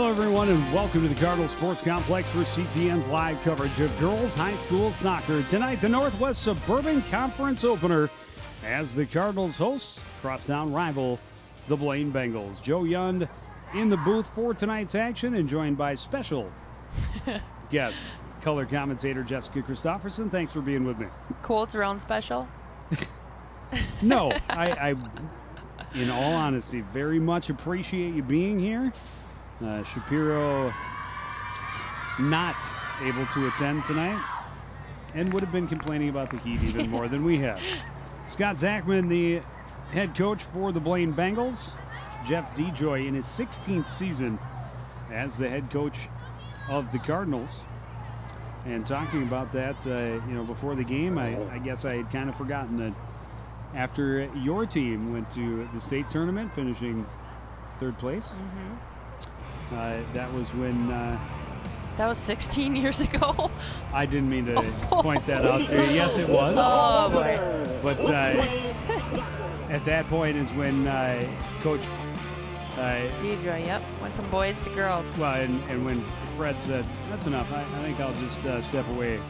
Hello, everyone, and welcome to the Cardinal Sports Complex for CTN's live coverage of girls high school soccer. Tonight, the Northwest Suburban Conference opener as the Cardinals host crosstown rival, the Blaine Bengals. Joe Yund in the booth for tonight's action and joined by special guest, color commentator Jessica Christopherson. Thanks for being with me. Colts are on special? No, I, in all honesty, very much appreciate you being here. Shapiro not able to attend tonight and would have been complaining about the heat even more than we have. Scott Zachman, the head coach for the Blaine Bengals. Jeff DeJoy in his 16th season as the head coach of the Cardinals. And talking about that, before the game, I guess I had kind of forgotten that after your team went to the state tournament, finishing third place. Mm-hmm. That was when... that was 16 years ago. I didn't mean to point that out to you. Yes, it was. Oh, boy. But at that point is when Coach... Deidre, yep. Went from boys to girls. Well, and when Fred said, that's enough, I think I'll just step away,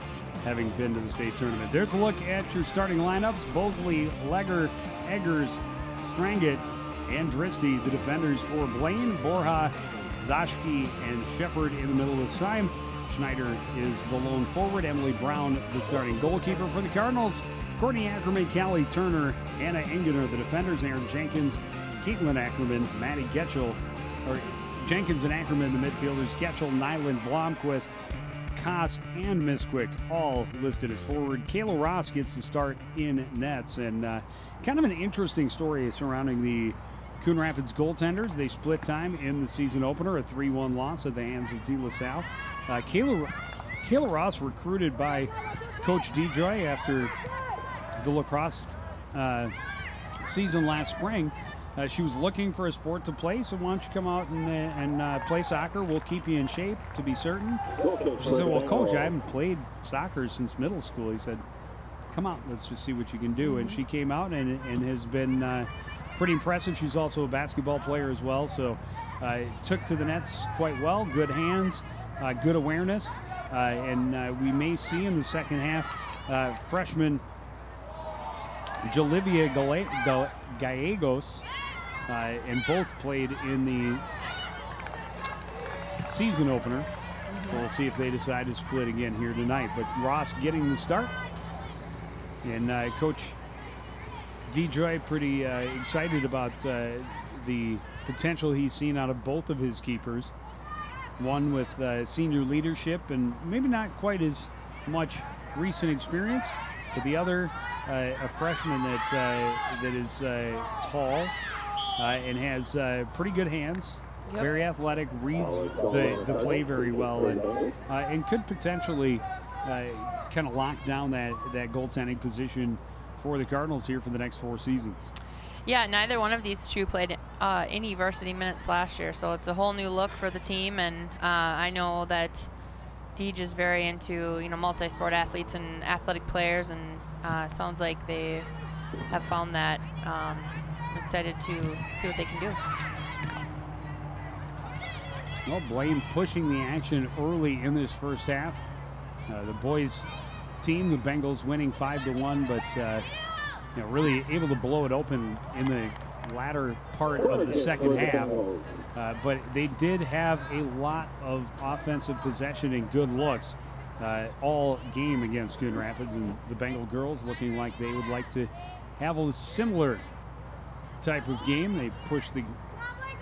having been to the state tournament. There's a look at your starting lineups. Bosley, Legger, Eggers, Strangit, and Dristy, the defenders for Blaine. Borja, Zashki, and Shepard in the middle of the side. Schneider is the lone forward. Emily Brown, the starting goalkeeper for the Cardinals. Courtney Ackerman, Callie Turner, Anna Engener, the defenders. Aaron Jenkins, Caitlin Ackerman, Maddie Getchell, or Jenkins and Ackerman, the midfielders. Getchell, Nyland, Blomquist, Koss, and Misquick, all listed as forward. Kayla Ross gets the start in nets, and kind of an interesting story surrounding the Coon Rapids goaltenders. They split time in the season opener, a 3-1 loss at the hands of De La Salle. Kayla Ross recruited by Coach DeJoy after the lacrosse season last spring. She was looking for a sport to play, so why don't you come out and play soccer? We'll keep you in shape, to be certain. She said, well, Coach, I haven't played soccer since middle school. He said, come out, let's just see what you can do. And she came out and has been pretty impressive. She's also a basketball player as well, so took to the nets quite well. Good hands, good awareness, and we may see in the second half freshman Jalivia Gallegos, and both played in the season opener. So we'll see if they decide to split again here tonight. But Ross getting the start, and Coach DeJoy pretty excited about the potential he's seen out of both of his keepers. One with senior leadership and maybe not quite as much recent experience, but the other a freshman that is tall and has pretty good hands. Yep. Very athletic, reads the play very well, and could potentially kind of lock down that goaltending position for the Cardinals here for the next 4 seasons. Yeah, neither one of these two played any varsity minutes last year, so it's a whole new look for the team, and I know that Deej is very into multi-sport athletes and athletic players, and sounds like they have found that. I'm excited to see what they can do. Well, Blaine pushing the action early in this first half. The boys team, the Bengals, winning 5-1, but really able to blow it open in the latter part of the second half. But they did have a lot of offensive possession and good looks all game against Coon Rapids, and the Bengal girls looking like they would like to have a similar type of game. They push the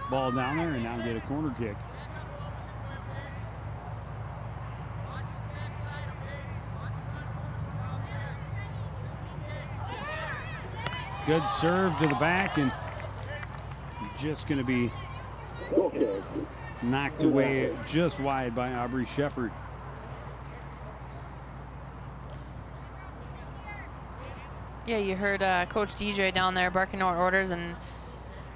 ball down there and now get a corner kick. Good serve to the back, and just going to be knocked away just wide by Aubrey Shepard. Yeah, you heard Coach DJ down there barking out orders and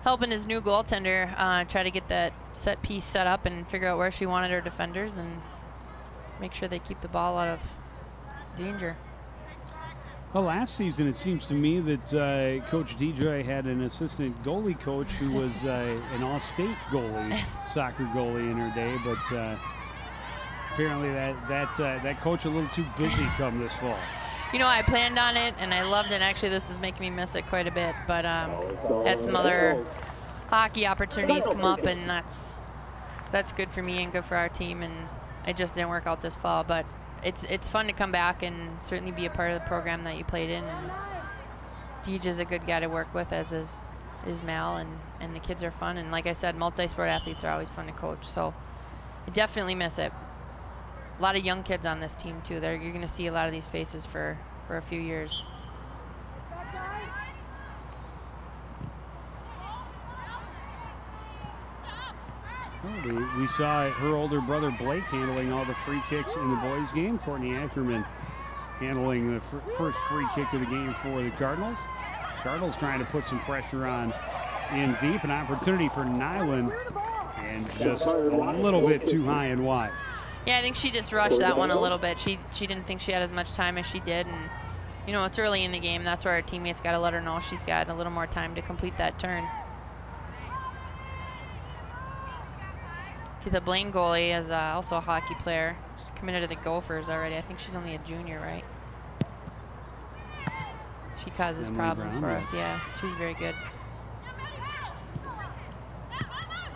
helping his new goaltender try to get that set piece set up and figure out where she wanted her defenders and make sure they keep the ball out of danger. Well, last season it seems to me that Coach DJ had an assistant goalie coach who was an all-state goalie, soccer goalie in her day, but apparently that coach a little too busy come this fall. You know, I planned on it and I loved it. Actually, this is making me miss it quite a bit, but had some other hockey opportunities come up, and that's good for me and good for our team, and it just didn't work out this fall. But it's fun to come back and certainly be a part of the program that you played in. And Deej is a good guy to work with, as is Mal, and the kids are fun. And like I said, multi-sport athletes are always fun to coach, so I definitely miss it. A lot of young kids on this team too. You're going to see a lot of these faces for a few years. We saw her older brother Blake handling all the free kicks in the boys' game. Courtney Ackerman handling the first free kick of the game for the Cardinals. Cardinals trying to put some pressure on in deep. An opportunity for Nyland, and just a little bit too high and wide. Yeah, I think she just rushed that one a little bit. She didn't think she had as much time as she did, and you know, it's early in the game. That's where her teammates got to let her know she's got a little more time to complete that turn. See, the Blaine goalie is also a hockey player. She's committed to the Gophers already. I think she's only a junior, right? She causes problems for us. Yeah, she's very good.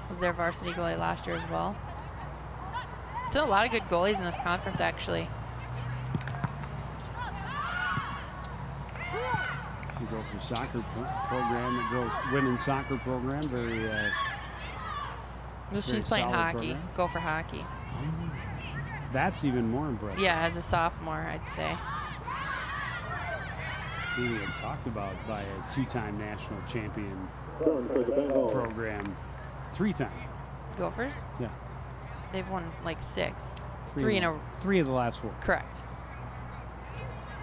Was their varsity goalie last year as well. Still a lot of good goalies in this conference, actually. The Gopher soccer program, the girls' women's soccer program, very. Well, she's playing hockey. Program. Go for hockey. Oh, that's even more impressive. Yeah, as a sophomore, I'd say. We had talked about by a two-time national champion program, three-time. Gophers? Yeah. They've won like 6. Three of the last 4. Correct.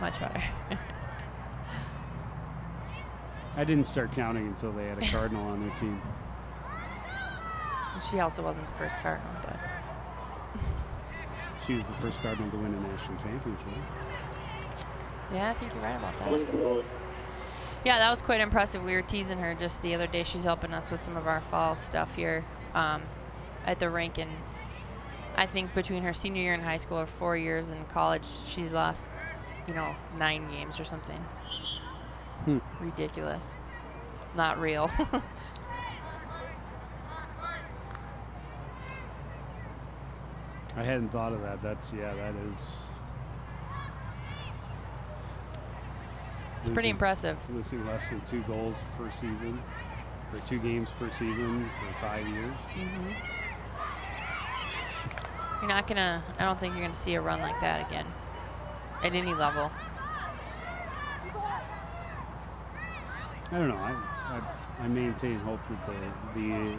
Much better. I didn't start counting until they had a Cardinal on their team. She also wasn't the first Cardinal, but. She was the first Cardinal to win a national championship. Yeah, I think you're right about that. Yeah, that was quite impressive. We were teasing her just the other day. She's helping us with some of our fall stuff here at the rink, and I think between her senior year in high school or 4 years in college, she's lost, 9 games or something. Ridiculous. Not real. I hadn't thought of that. That is. It's pretty impressive. Losing less than 2 goals per season, or 2 games per season for 5 years. Mm-hmm. You're not gonna. I don't think you're gonna see a run like that again, at any level. I don't know. I maintain hope that the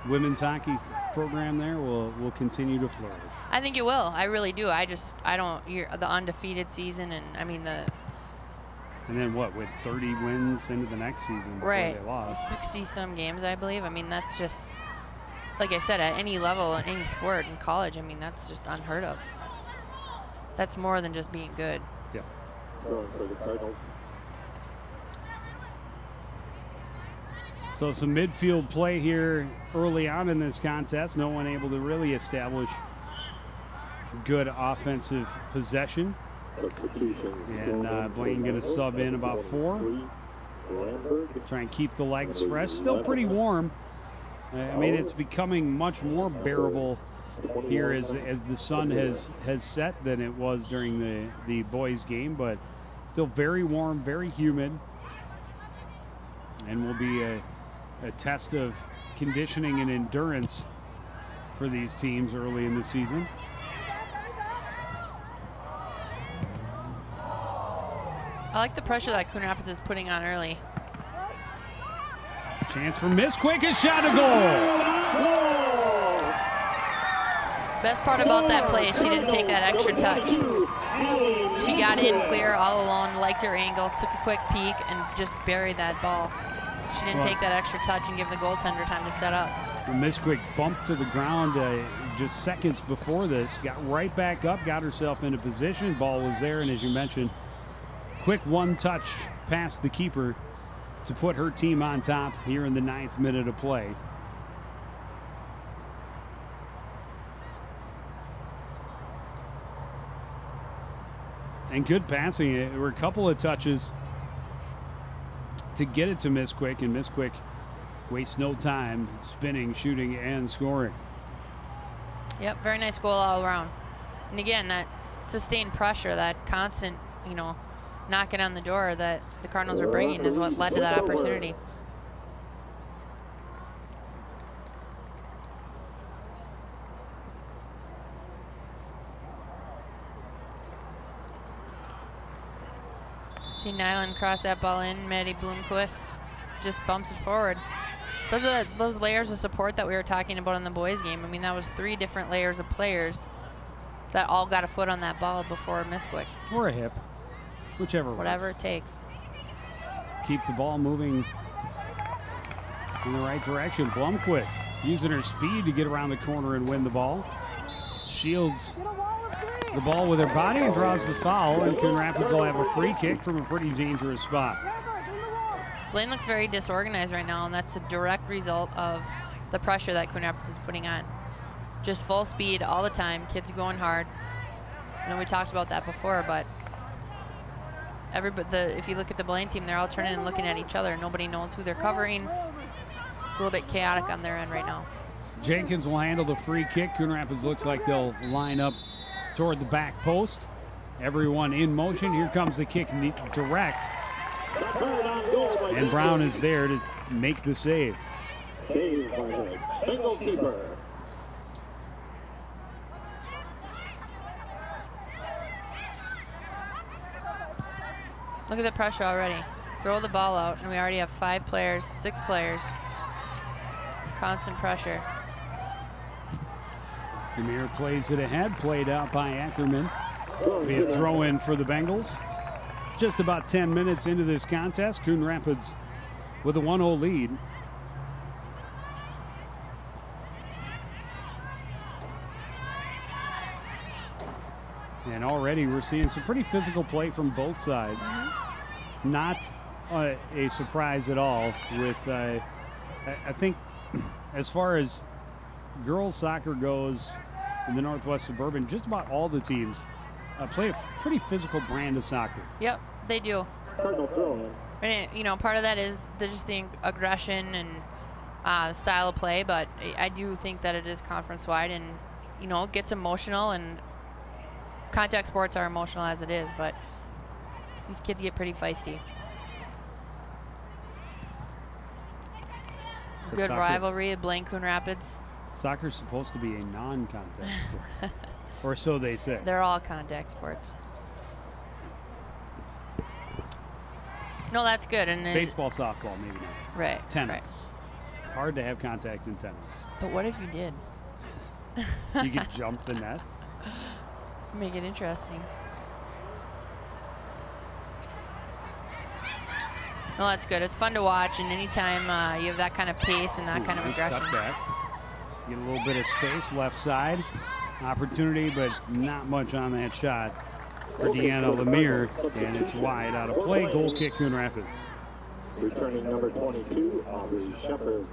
women's hockey program there will continue to flourish. I think it will. I really do. I don't. The undefeated season, and I mean the. And then what, with 30 wins into the next season before right. they lost. 60-some games, I believe. I mean, that's just, like I said, at any level, in any sport, in college, I mean, that's just unheard of. That's more than just being good. Yeah. So some midfield play here early on in this contest. No one able to really establish good offensive possession. And Blaine going to sub in about 4. Try and keep the legs fresh. Still pretty warm. I mean, it's becoming much more bearable here as the sun has set than it was during the boys' game, but still very warm, very humid, and will be a test of conditioning and endurance for these teams early in the season. I like the pressure that Coon Rapids is putting on early. Chance for Miss Quick, a shot, a goal. Best part about that play is she didn't take that extra touch. She got in clear all alone, liked her angle, took a quick peek, and just buried that ball. She didn't take that extra touch and give the goaltender time to set up. Miss Quick bumped to the ground just seconds before this, got right back up, got herself into position. Ball was there, and as you mentioned, quick one-touch past the keeper to put her team on top here in the 9th minute of play. And good passing. There were a couple of touches to get it to Misquick, and Misquick wastes no time spinning, shooting, and scoring. Yep, very nice goal all around. And again, that sustained pressure, that constant, knocking on the door that the Cardinals are bringing is what led to that opportunity. See Nyland cross that ball in. Maddie Bloomquist just bumps it forward. Those are those layers of support that we were talking about in the boys game. I mean, that was 3 different layers of players that all got a foot on that ball before Misquick. Or a hip, whichever. Whatever it takes. Keep the ball moving in the right direction. Blomquist using her speed to get around the corner and win the ball. Shields the ball with her body and draws the foul, and Coon Rapids will have a free kick from a pretty dangerous spot. Blaine looks very disorganized right now, and that's a direct result of the pressure that Coon Rapids is putting on. Just full speed all the time, kids going hard. We talked about that before, but if you look at the Blaine team, they're all turning and looking at each other. Nobody knows who they're covering. It's a little bit chaotic on their end right now. Jenkins will handle the free kick. Coon Rapids looks like they'll line up toward the back post. Everyone in motion. Here comes the kick direct. And Brown is there to make the save. Save by the single keeper. Look at the pressure already. Throw the ball out, and we already have 5 players, 6 players. Constant pressure. Demir plays it ahead, played out by Ackerman. Be a throw in for the Bengals. Just about 10 minutes into this contest, Coon Rapids with a 1-0 lead. And already we're seeing some pretty physical play from both sides. Not a surprise at all with, I think, as far as girls soccer goes in the Northwest Suburban, just about all the teams play a pretty physical brand of soccer. Yep, they do. And part of that is just the aggression and style of play, but I do think that it is conference-wide, and it gets emotional, and contact sports are emotional as it is, but these kids get pretty feisty. So good soccer, rivalry, Blaine Coon Rapids. Soccer's supposed to be a non-contact sport, or so they say. They're all contact sports. No, that's good. And baseball, softball, maybe not. Right. Tennis. Right. It's hard to have contact in tennis. But what if you did? You could jump the net. Make it interesting. No, that's good. It's fun to watch, and anytime you have that kind of pace and that kind of aggression. Cut back. Get a little bit of space left side. Opportunity, but not much on that shot for Deanna Lemire, and it's wide out of play. Goal kick, Coon Rapids. Returning number 22, Aubrey Shepard.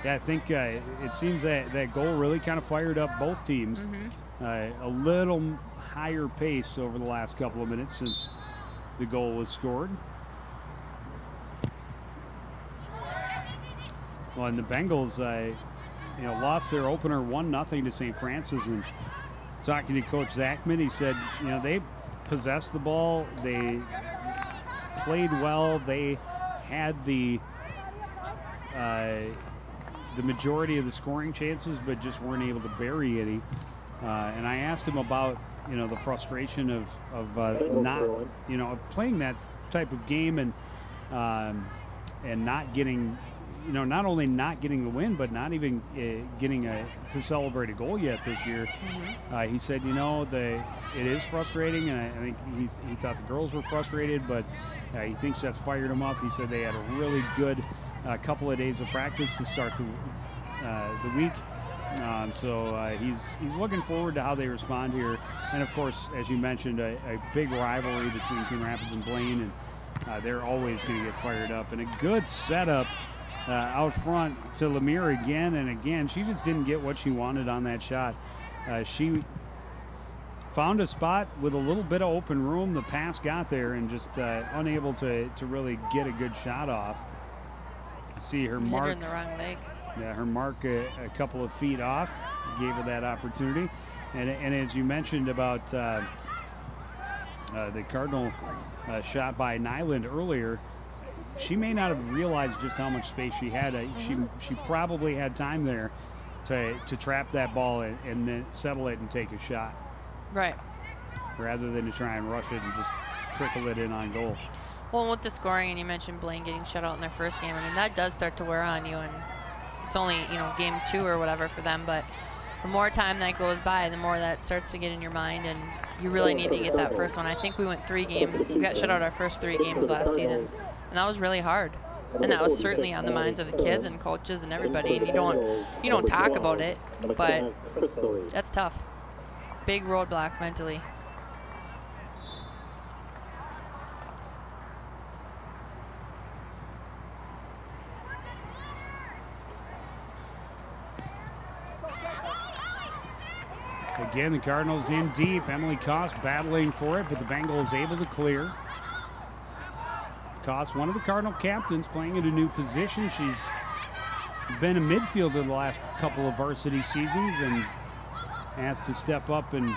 Yeah, I think it seems that goal really kind of fired up both teams. A little higher pace over the last couple of minutes since the goal was scored. Well, and the Bengals, lost their opener 1-0 to St. Francis, and talking to Coach Zachman, he said, they possessed the ball, they played well, they had the majority of the scoring chances, but just weren't able to bury any. And I asked him about, the frustration of not, of playing that type of game and not getting. Not only not getting the win, but not even getting to celebrate a goal yet this year. He said, it is frustrating, and I think he thought the girls were frustrated, but he thinks that's fired him up. He said they had a really good couple of days of practice to start the week. So he's looking forward to how they respond here. And, of course, as you mentioned, a big rivalry between Coon Rapids and Blaine, and they're always going to get fired up. And a good setup out front to Lemire again and again. She just didn't get what she wanted on that shot. She found a spot with a little bit of open room. The pass got there and just unable to really get a good shot off. See her mark. Hit her in the wrong leg. Yeah, her mark a couple of feet off gave her that opportunity. And as you mentioned about the Cardinal shot by Nyland earlier, she may not have realized just how much space she had. She probably had time there to trap that ball and then settle it and take a shot. Right. Rather than to try and rush it and just trickle it in on goal. Well, with the scoring, and you mentioned Blaine getting shut out in their first game, I mean, that does start to wear on you, and it's only, game 2 or whatever for them, but the more time that goes by, the more that starts to get in your mind, and you really need to get that first one. I think we went 3 games. We got shut out our first 3 games last season, and that was really hard. And that was certainly on the minds of the kids and coaches and everybody, and you don't talk about it, but that's tough. Big roadblock mentally. Again, the Cardinals in deep. Emily Koss battling for it, but the Bengals able to clear. Koss, one of the Cardinal captains, playing in a new position. She's been a midfielder the last couple of varsity seasons and asked to step up and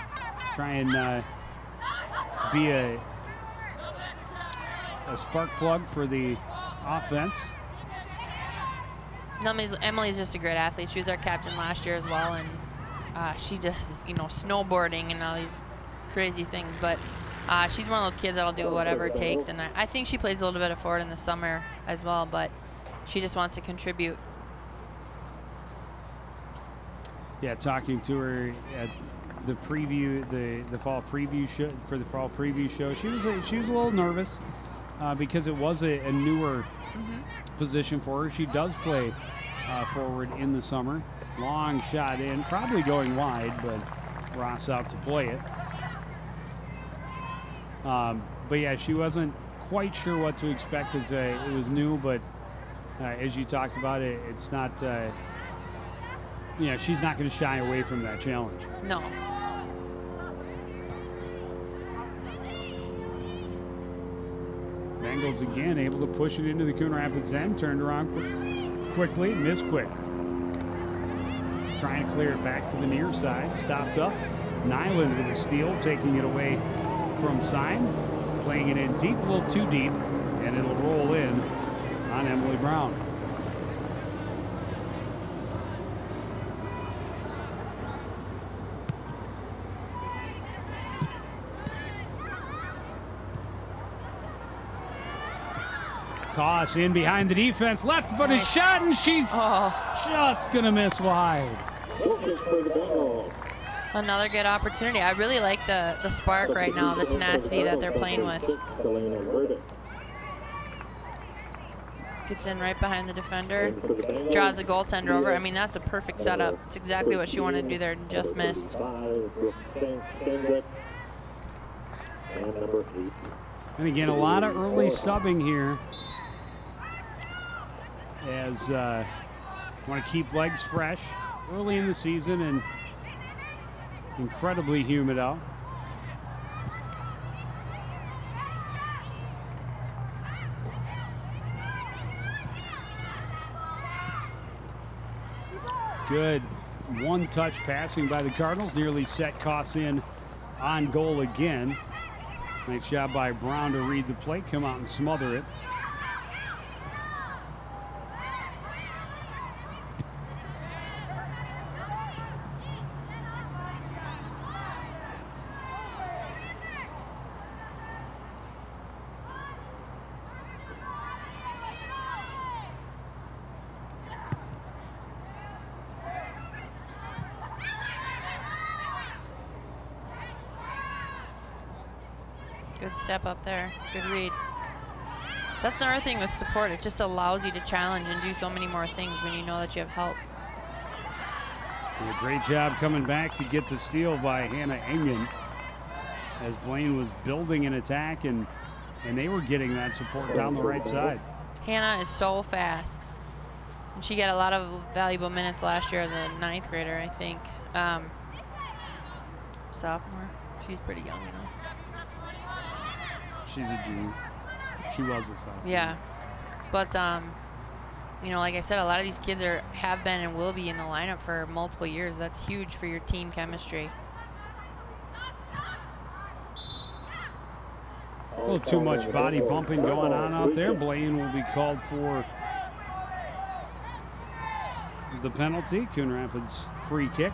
try and be a spark plug for the offense. Emily's just a great athlete. She was our captain last year as well, and she does, snowboarding and all these crazy things. But she's one of those kids that'll do whatever it takes, and I think she plays a little bit of forward in the summer as well, but she just wants to contribute. Yeah, talking to her at the preview, the fall preview show, for the fall preview show, she was a little nervous because it was a newer position for her. She does play forward in the summer. Long shot in, probably going wide, but Ross out to play it. But yeah, she wasn't quite sure what to expect because it was new, but as you talked about it, it's not, she's not going to shy away from that challenge. No. Bengals again able to push it into the Coon Rapids end, turned around quickly, missed quick. Trying to clear it back to the near side, stopped up. Nyland with a steal, taking it away from Syme, playing it in deep, a little too deep, and it'll roll in on Emily Brown. Koss in behind the defense, left-footed shot, and she's just gonna miss wide. Another good opportunity. I really like the spark right now, the tenacity that they're playing with. Gets in right behind the defender, draws the goaltender over. I mean, that's a perfect setup. It's exactly what she wanted to do there and just missed. And again, a lot of early subbing here as want to keep legs fresh early in the season and incredibly humid out. Good one-touch passing by the Cardinals, nearly set Koss in on goal again. Nice job by Brown to read the play, come out and smother it. Good step up there. Good read. That's another thing with support. It just allows you to challenge and do so many more things when you know that you have help. And a great job coming back to get the steal by Hannah Engen as Blaine was building an attack, and they were getting that support down the right side. Hannah is so fast. And she got a lot of valuable minutes last year as a 9th grader, I think. Sophomore. She's pretty young, you know. She's a junior. She was a sophomore. Yeah. But, you know, like I said, a lot of these kids have been and will be in the lineup for multiple years. That's huge for your team chemistry. A little too much body bumping going on out there. Blaine will be called for the penalty. Coon Rapids free kick.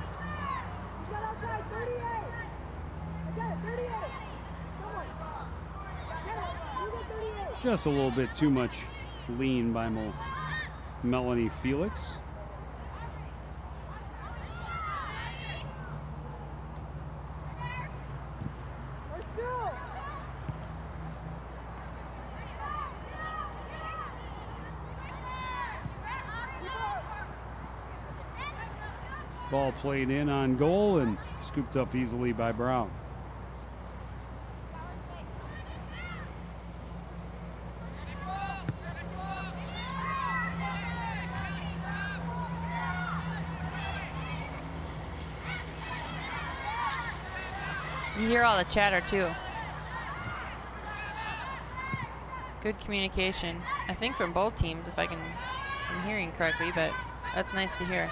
Just a little bit too much lean by Melanie Felix. Ball played in on goal and scooped up easily by Brown. You hear all the chatter too. Good communication, I think, from both teams, if I'm hearing correctly, but that's nice to hear.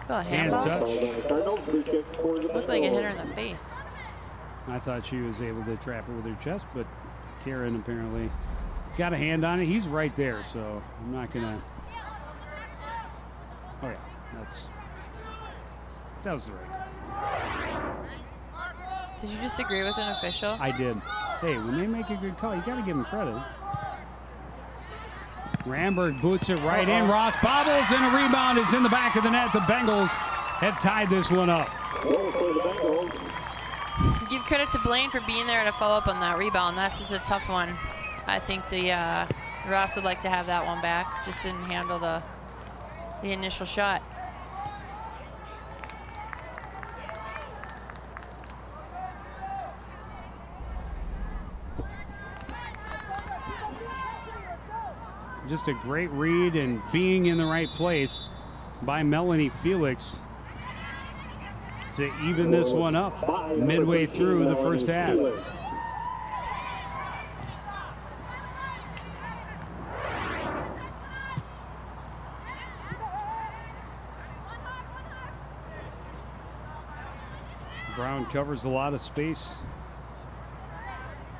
Got a hand touch. Looked like it hit her in the face. I thought she was able to trap it with her chest, but Karen apparently got a hand on it. He's right there, so I'm not gonna. Oh yeah, that was the right. Did you disagree with an official? I did. Hey, when they make a good call, you got to give them credit. Ramberg boots it right in. Ross bobbles, and a rebound is in the back of the net. The Bengals have tied this one up. Give credit to Blaine for being there to follow up on that rebound. That's just a tough one. I think the Ross would like to have that one back. Just didn't handle the initial shot. Just a great read and being in the right place by Melanie Felix to even this one up midway through the first half. Brown covers a lot of space,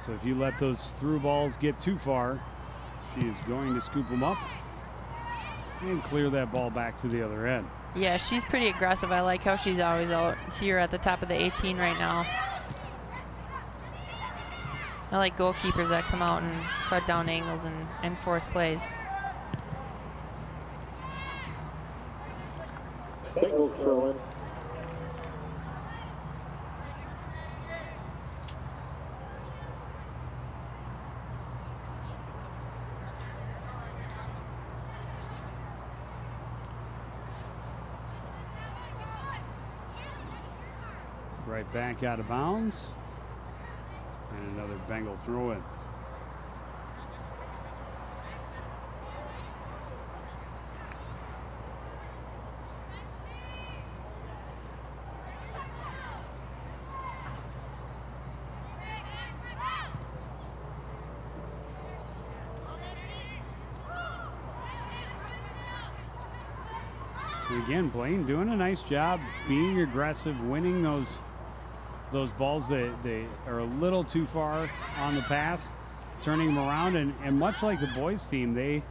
so if you let those through balls get too far, she is going to scoop them up and clear that ball back to the other end. Yeah, she's pretty aggressive. I like how she's always out. See her at the top of the 18 right now. I like goalkeepers that come out and cut down angles and force plays. Bengals throw in. Right back out of bounds. And another Bengal throw in. And again, Blaine doing a nice job being aggressive, winning those balls that they are a little too far on the pass, turning them around, and much like the boys team, they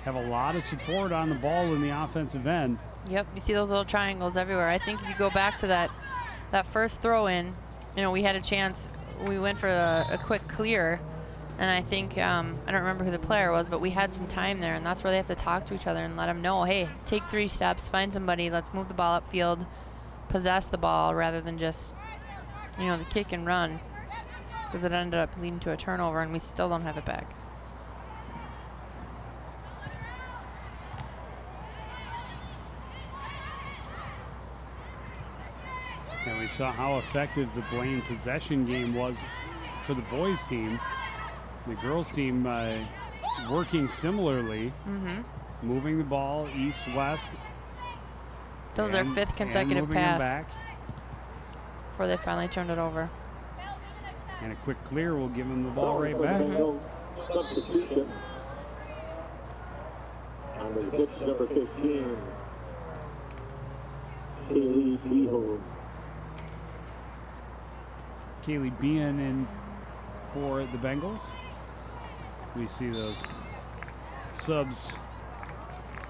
have a lot of support on the ball in the offensive end. Yep, you see those little triangles everywhere. I think if you go back to that first throw in, you know, we had a chance. We went for a quick clear, and I think, I don't remember who the player was, but we had some time there, and that's where they have to talk to each other and let them know, hey, take 3 steps, find somebody, let's move the ball upfield, possess the ball rather than just, you know, the kick and run, because it ended up leading to a turnover and we still don't have it back. And we saw how effective the Blaine possession game was for the boys team. The girls team working similarly, moving the ball east-west. That was their 5th consecutive pass before they finally turned it over. And a quick clear will give them the ball right back. Substitution. On the pitch, number 15, Kaylee Beho. Kaylee Behan in for the Bengals. We see those subs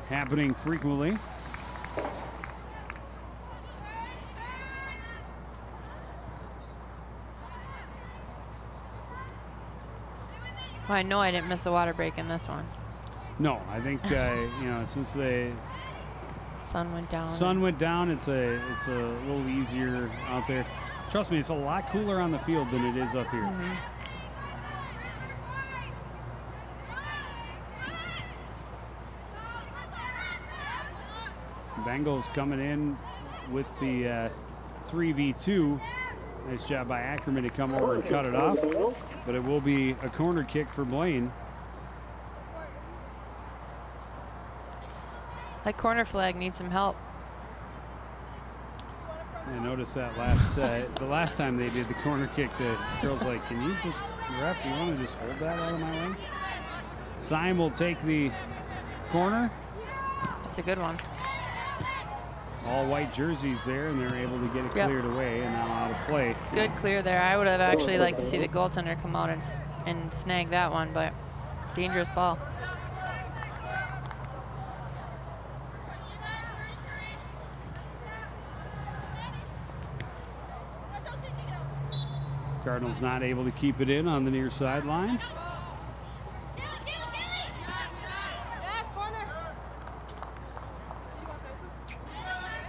happening frequently. Oh, I know I didn't miss the water break in this one. No, I think you know, since the sun went down. It's a little easier out there. Trust me, it's a lot cooler on the field than it is up here. Bengals coming in with the 3v2. Nice job by Ackerman to come over and cut it off. But it will be a corner kick for Blaine. That corner flag needs some help. I noticed that the last time they did the corner kick, the girl's like, can you just, ref, you want to just hold that out of my way? Syme will take the corner. That's a good one. All white jerseys there, and they're able to get it cleared away and now out of play. Good clear there. I would have actually liked to see the goaltender come out and snag that one, but dangerous ball. Cardinals not able to keep it in on the near sideline.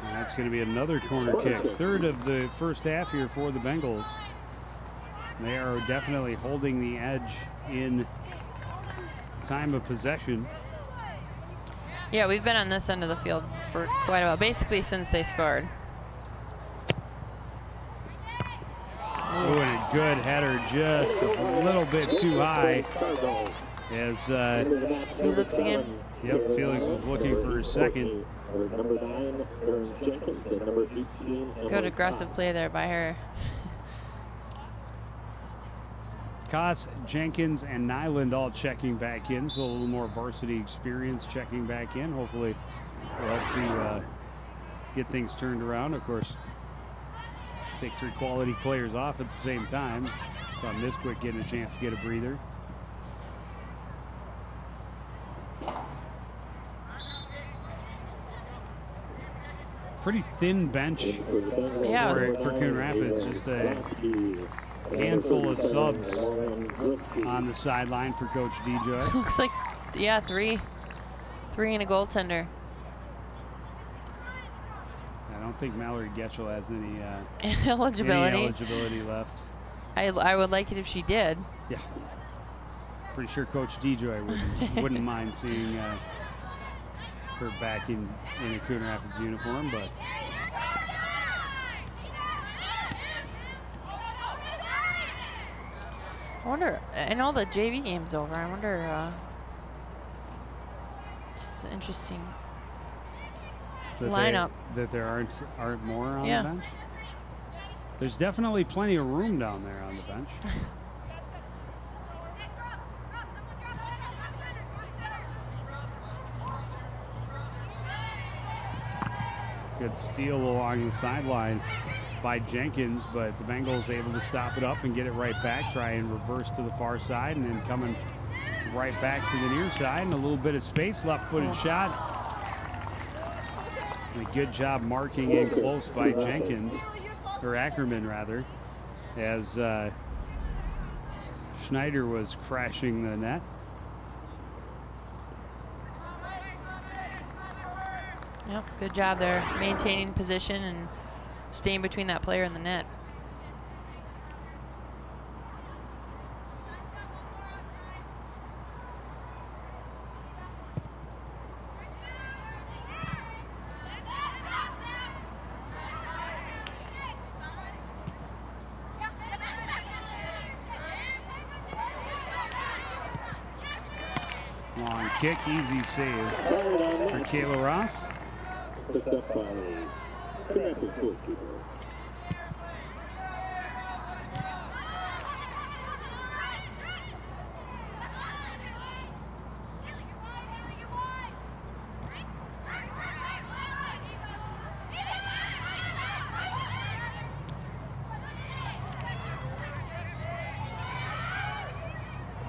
And that's going to be another corner kick. 3rd of the first half here for the Bengals. They are definitely holding the edge in time of possession. Yeah, we've been on this end of the field for quite a while, basically since they scored. Oh, and a good header, just a little bit too high. As Felix again. Yep, Felix was looking for his second. Number 9, Erin Jenkins, and number 18. Good aggressive play there by her. Koss, Jenkins, and Nyland all checking back in, so a little more varsity experience checking back in. Hopefully will help to get things turned around. Of course, take 3 quality players off at the same time. Saw Misquick getting a chance to get a breather. Pretty thin bench for Coon Rapids. Just a handful of subs on the sideline for Coach DeJoy. Looks like, yeah, three and a goaltender. I don't think Mallory Getchell has any eligibility left. I would like it if she did. Yeah. Pretty sure Coach DeJoy wouldn't mind seeing her back in a Coon Rapids uniform, but I wonder, and all the JV games over, I wonder, just interesting lineup. That there aren't more on the bench? There's definitely plenty of room down there on the bench. Good steal along the sideline by Jenkins, but the Bengals able to stop it up and get it right back, try and reverse to the far side, and then coming right back to the near side, and a little bit of space, left-footed shot. And a good job marking in close by Jenkins, or Ackerman rather, as Schneider was crashing the net. Yep, good job there, maintaining position and staying between that player and the net. Long kick, easy save for Kayla Ross. Picked up by Coon Rapids goalkeeper.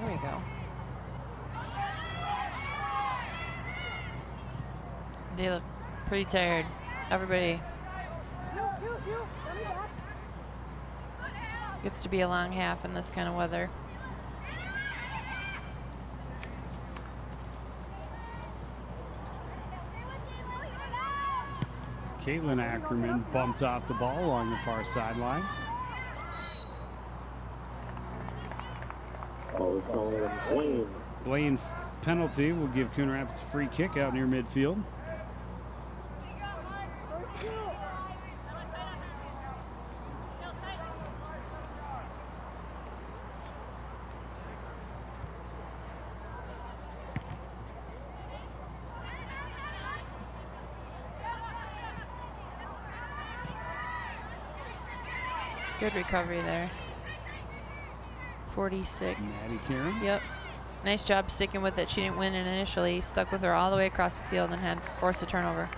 There we go. They look pretty tired. Everybody. Gets to be a long half in this kind of weather. Caitlin Ackerman bumped off the ball along the far sideline. Ball is called on Blaine. Blaine penalty will give Coon Rapids a free kick out near midfield. Good recovery there. 46. Maddie Karen. Yep. Nice job sticking with it. She didn't win it initially. Stuck with her all the way across the field and had forced a turnover.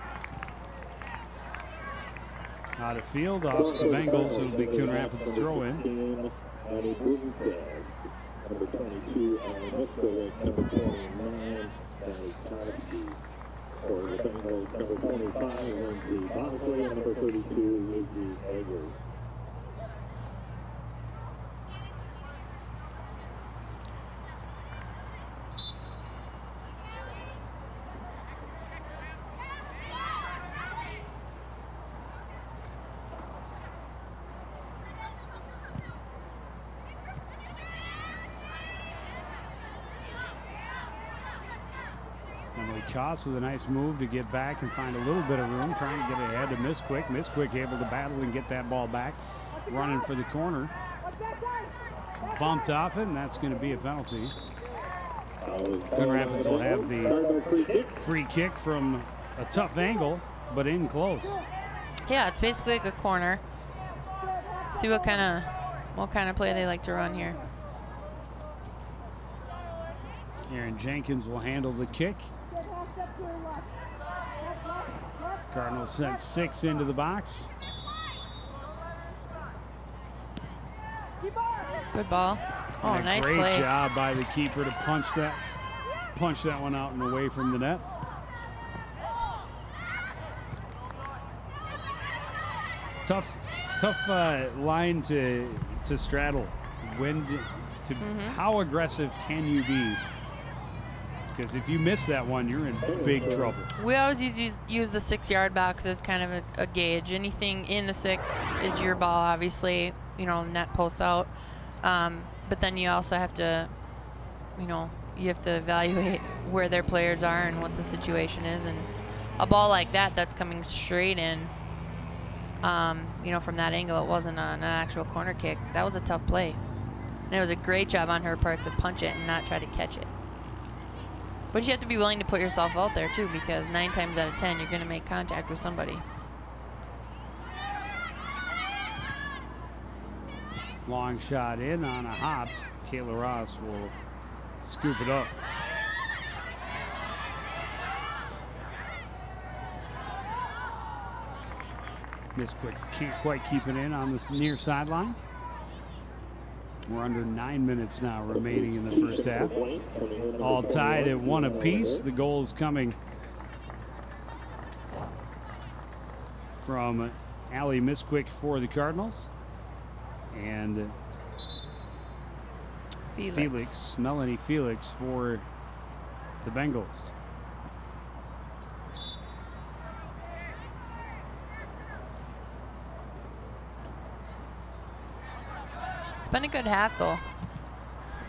Out of field, off the Bengals. It'll be Coon Rapids throw in. Number 22, number 29, Danny Kowski. For the Bengals, number 25 is the Bosley, and number 32 is the Eggers. Koss with a nice move to get back and find a little bit of room, trying to get ahead to Misquick. Misquick able to battle and get that ball back, running for the corner. Bumped off it, and that's going to be a penalty. Coon Rapids will have the free kick from a tough angle, but in close. Yeah, it's basically like a corner. See what kind of play they like to run here. Aaron Jenkins will handle the kick. Cardinals sent 6 into the box. Good ball. Oh, and a nice great play. job by the keeper to punch that one out and away from the net. It's a tough line to straddle. How aggressive can you be? Because if you miss that one, you're in big trouble. We always use the 6-yard box as kind of a gauge. Anything in the 6 is your ball, obviously, net posts out. But then you also have to, you have to evaluate where their players are and what the situation is. And a ball like that's coming straight in, from that angle, it wasn't an actual corner kick. That was a tough play. And it was a great job on her part to punch it and not try to catch it. But you have to be willing to put yourself out there, too, because 9 times out of 10, you're going to make contact with somebody. Long shot in on a hop. Kayla Ross will scoop it up. Misquick can't quite keep it in on this near sideline. We're under 9 minutes now remaining in the first half. All tied at 1 apiece. The goal is coming from Allie Misquick for the Cardinals. And Melanie Felix for the Bengals. It's been a good half, though.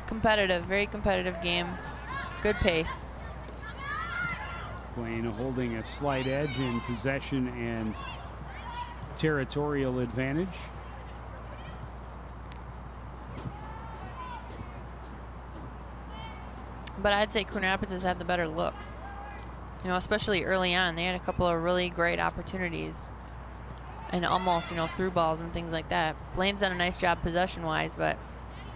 Competitive, very competitive game. Good pace. Blaine holding a slight edge in possession and territorial advantage. But I'd say Coon Rapids has had the better looks. You know, especially early on. They had a couple of really great opportunities. And almost, you know, through balls and things like that. Blaine's done a nice job possession-wise, but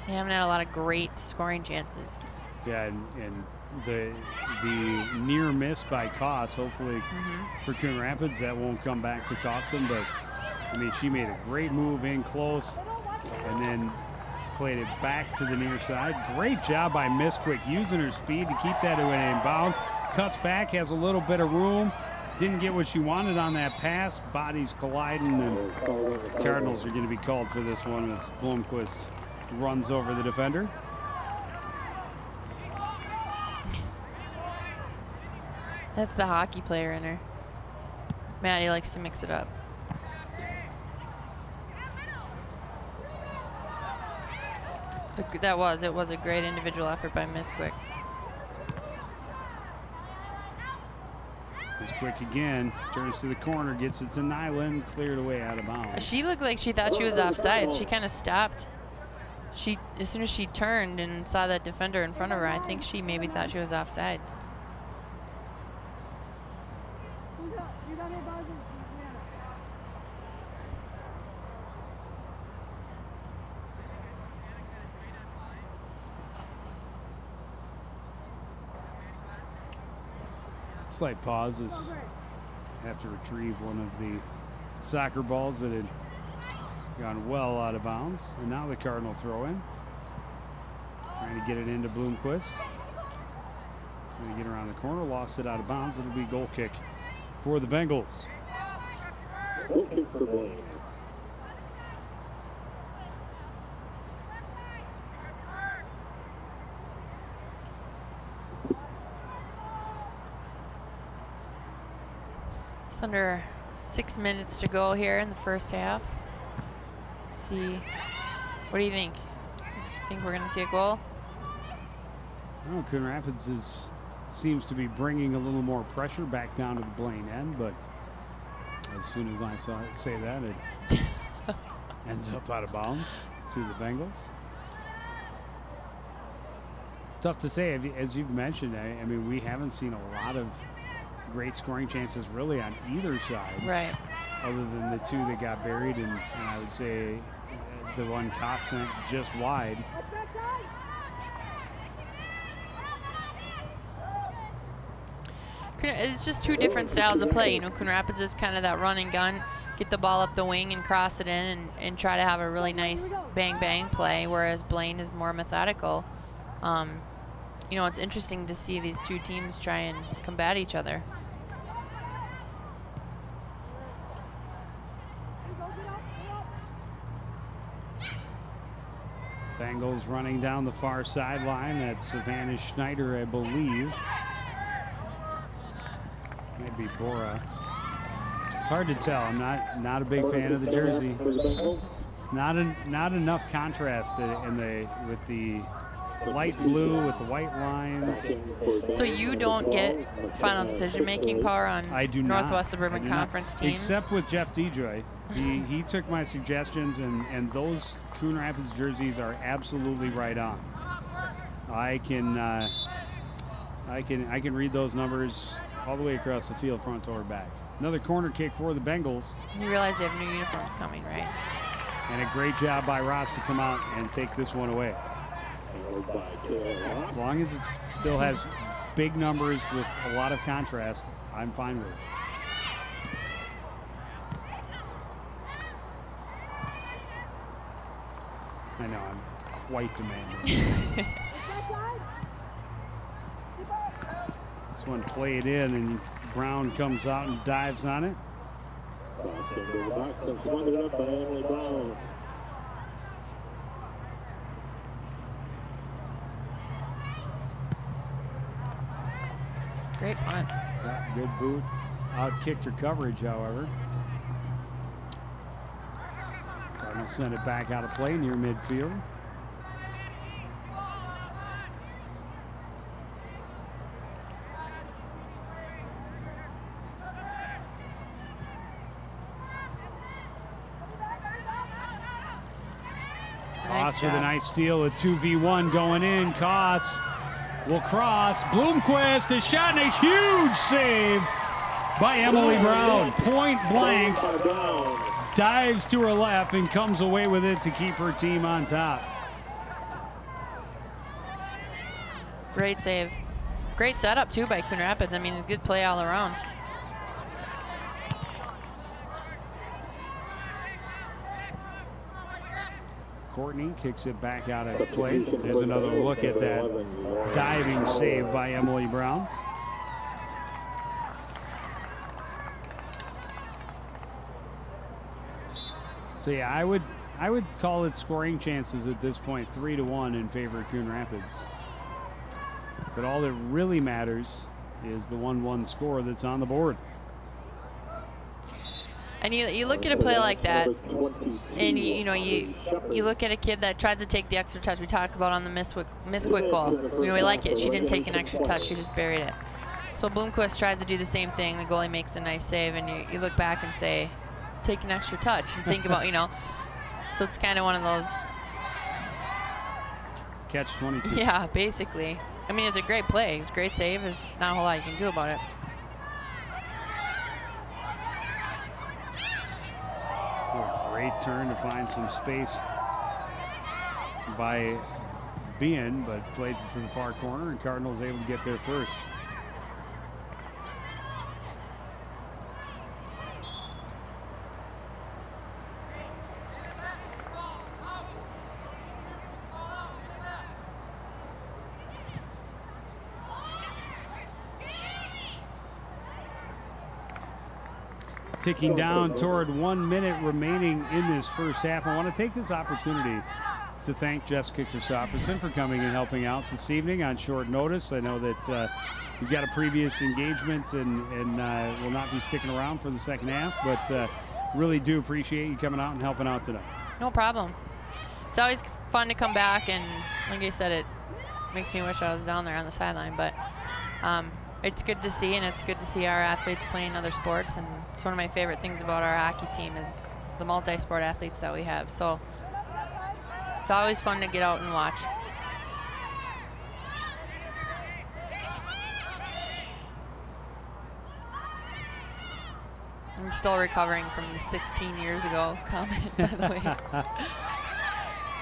they haven't had a lot of great scoring chances. Yeah, and the near miss by Koss, hopefully for Coon Rapids, that won't come back to cost them. But, I mean, she made a great move in close and then played it back to the near side. Great job by Miss Quick, using her speed to keep that in bounds. Cuts back, has a little bit of room. Didn't get what she wanted on that pass. Bodies colliding, and Cardinals are going to be called for this one as Blomqvist runs over the defender. That's the hockey player in her. Maddie likes to mix it up. It was a great individual effort by Miss Quick. Miss Quick again, turns to the corner, gets it to Nyland, cleared away out of bounds. She looked like she thought she was offside. She kind of stopped. As soon as she turned and saw that defender in front of her, I think she maybe thought she was offside. Slight pause as have to retrieve one of the soccer balls that had gone well out of bounds. And now the Cardinal throw in. Trying to get it into Blomqvist. Trying to get around the corner, lost it out of bounds. It'll be goal kick for the Bengals. Goal kick for Blaine. It's under 6 minutes to go here in the first half. Let's see. What do you think? Think we're going to see a goal? Well, Coon Rapids seems to be bringing a little more pressure back down to the Blaine end, but as soon as I say that, it ends up out of bounds to the Bengals. Tough to say, as you've mentioned. I mean, we haven't seen a lot of great scoring chances really on either side. Right. Other than the two that got buried, and I would say the one Koss sent just wide. It's just two different styles of play. You know, Coon Rapids is kind of that run and gun, get the ball up the wing and cross it in and try to have a really nice bang-bang play, whereas Blaine is more methodical. You know, it's interesting to see these two teams try and combat each other. Bengals running down the far sideline. That's Savannah Schneider, I believe. Maybe Bora. It's hard to tell. I'm not a big fan of the jersey. It's not enough contrast with the light blue with the white lines. So you don't get final decision-making power on Northwest Suburban Conference teams? Except with Jeff DeJoy. He took my suggestions, and those Coon Rapids jerseys are absolutely right on. I can read those numbers all the way across the field, front or back. Another corner kick for the Bengals. You realize they have new uniforms coming, right? And a great job by Ross to come out and take this one away. As long as it still has big numbers with a lot of contrast, I'm fine with it. I know, I'm quite demanding. This one played in, and Brown comes out and dives on it. Great punt. Yeah, good boot. Out-kicked her coverage, however. Cardinals send it back out of play near midfield. Koss with a nice steal, a 2v1 going in. Koss will cross. Bloomquist is shot, and a huge save by Emily Brown. Point blank. Dives to her left and comes away with it to keep her team on top. Great save. Great setup, too, by Coon Rapids. I mean, good play all around. Courtney kicks it back out of play. There's another look at that diving save by Emily Brown. So yeah, I would call it scoring chances at this point 3-1 in favor of Coon Rapids. But all that really matters is the 1-1 score that's on the board. And you look at a play like that, and you look at a kid that tries to take the extra touch. We talk about on the miss quick goal. We like it. She didn't take an extra touch. She just buried it. So Bloomquist tries to do the same thing. The goalie makes a nice save, and you look back and say, take an extra touch, and think about, So it's kind of one of those. Catch-22. Yeah, basically. I mean, it's a great play. It's a great save. There's not a whole lot you can do about it. Great turn to find some space by Bean, but plays it to the far corner, and Cardinals able to get there first. Ticking down toward 1 minute remaining in this first half. I want to take this opportunity to thank Jessica Christopherson for coming and helping out this evening on short notice. I know that you've got a previous engagement and will not be sticking around for the second half, but really do appreciate you coming out and helping out tonight. No problem. It's always fun to come back, and like I said, it makes me wish I was down there on the sideline, but it's good to see, and it's good to see our athletes playing other sports, and it's one of my favorite things about our hockey team is the multi-sport athletes that we have. So it's always fun to get out and watch. I'm still recovering from the 16 years ago comment, by the way.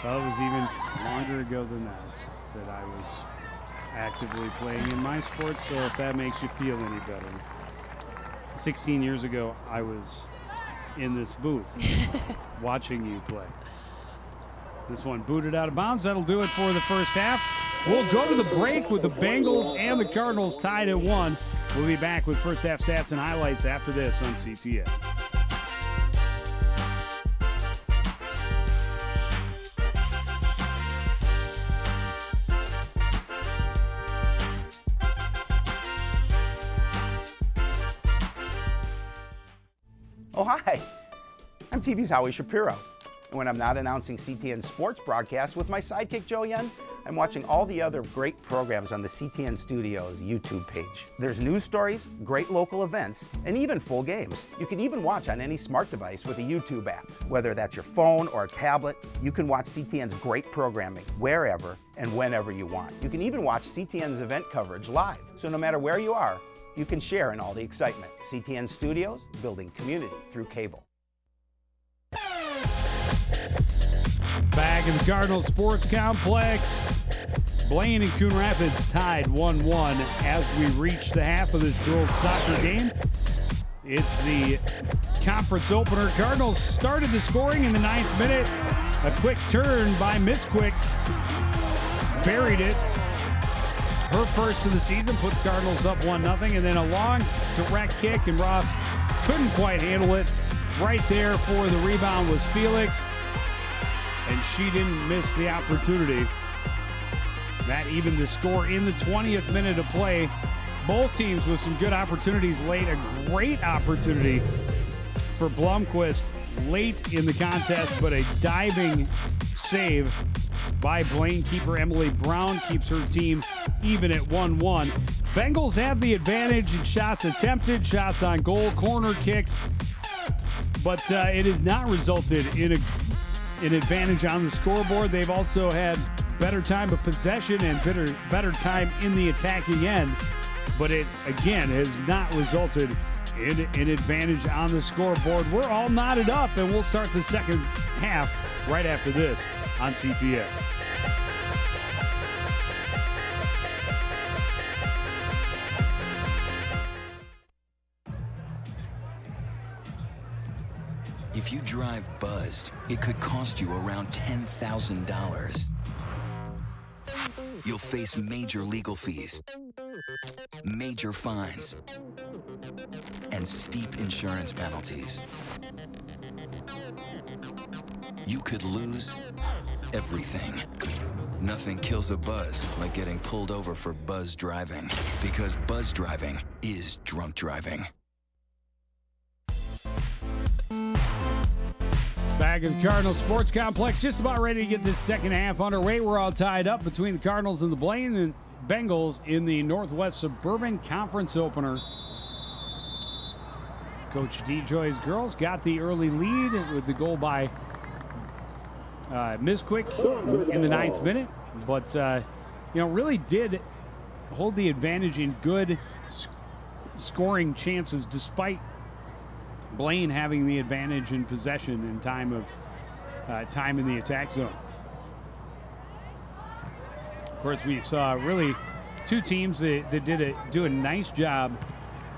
Well, it was even longer ago than that I was actively playing in my sport, so if that makes you feel any better. 16 years ago, I was in this booth watching you play. This one booted out of bounds. That'll do it for the first half. We'll go to the break with the Bengals and the Cardinals tied at 1. We'll be back with first half stats and highlights after this on CTN. Oh, hi. I'm TV's Howie Shapiro. And when I'm not announcing CTN sports broadcasts with my sidekick Joe Yen, I'm watching all the other great programs on the CTN Studios YouTube page. There's news stories, great local events, and even full games. You can even watch on any smart device with a YouTube app. Whether that's your phone or a tablet, you can watch CTN's great programming wherever and whenever you want. You can even watch CTN's event coverage live. So no matter where you are, you can share in all the excitement. CTN Studios, building community through cable. Back in the Cardinals Sports Complex, Blaine and Coon Rapids tied 1-1 as we reach the half of this girls' soccer game. It's the conference opener. Cardinals started the scoring in the 9th minute. A quick turn by Miss Quick buried it. Her first of the season put the Cardinals up 1-0, and then a long direct kick, and Ross couldn't quite handle it. Right there for the rebound was Felix, and she didn't miss the opportunity. That evened the score in the 20th minute of play. Both teams with some good opportunities late. A great opportunity for Blomquist late in the contest, but a diving save by Blaine keeper Emily Brown keeps her team even at 1-1. Bengals have the advantage in shots attempted, shots on goal, corner kicks, but it has not resulted in an advantage on the scoreboard. They've also had better time of possession and better time in the attacking end. But it, again, has not resulted in an advantage on the scoreboard. We're all knotted up, and we'll start the second half right after this on CTN. If you drive buzzed, it could cost you around $10,000. You'll face major legal fees, major fines, and steep insurance penalties. You could lose everything. Nothing kills a buzz like getting pulled over for buzz driving, because buzz driving is drunk driving. Back at the Cardinals Sports Complex, just about ready to get this second half underway. We're all tied up between the Cardinals and the Blaine and Bengals in the Northwest Suburban Conference opener. Coach DeJoy's girls got the early lead with the goal by Misquick in the 9th minute, but really did hold the advantage in good scoring chances, despite Blaine having the advantage in possession and time in the attack zone. Of course, we saw really two teams that do a nice job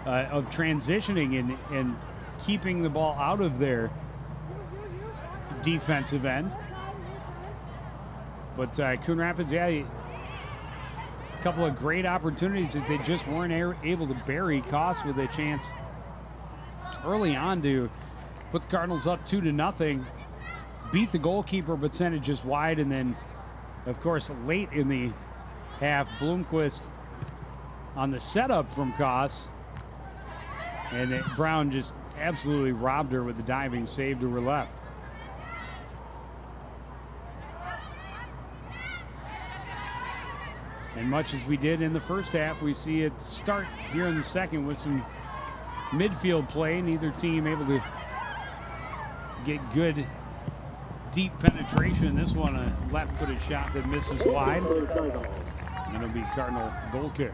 of transitioning and keeping the ball out of their defensive end. But Coon Rapids, a couple of great opportunities that they just weren't able to bury. Koss with a chance early on to put the Cardinals up 2-0, beat the goalkeeper, but sent it just wide. And then, of course, late in the half, Bloomquist on the setup from Koss, and Brown just absolutely robbed her with the diving save to her left. And much as we did in the first half, we see it start here in the second with some midfield play. Neither team able to get good deep penetration. This one, a left-footed shot that misses wide. And it'll be Cardinal goal kick.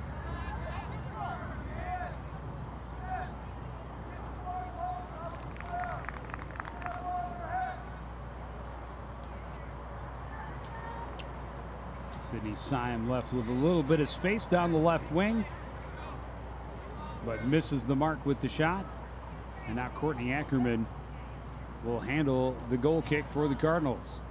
Sidney Syme left with a little bit of space down the left wing, but misses the mark with the shot. And now Courtney Ackerman will handle the goal kick for the Cardinals.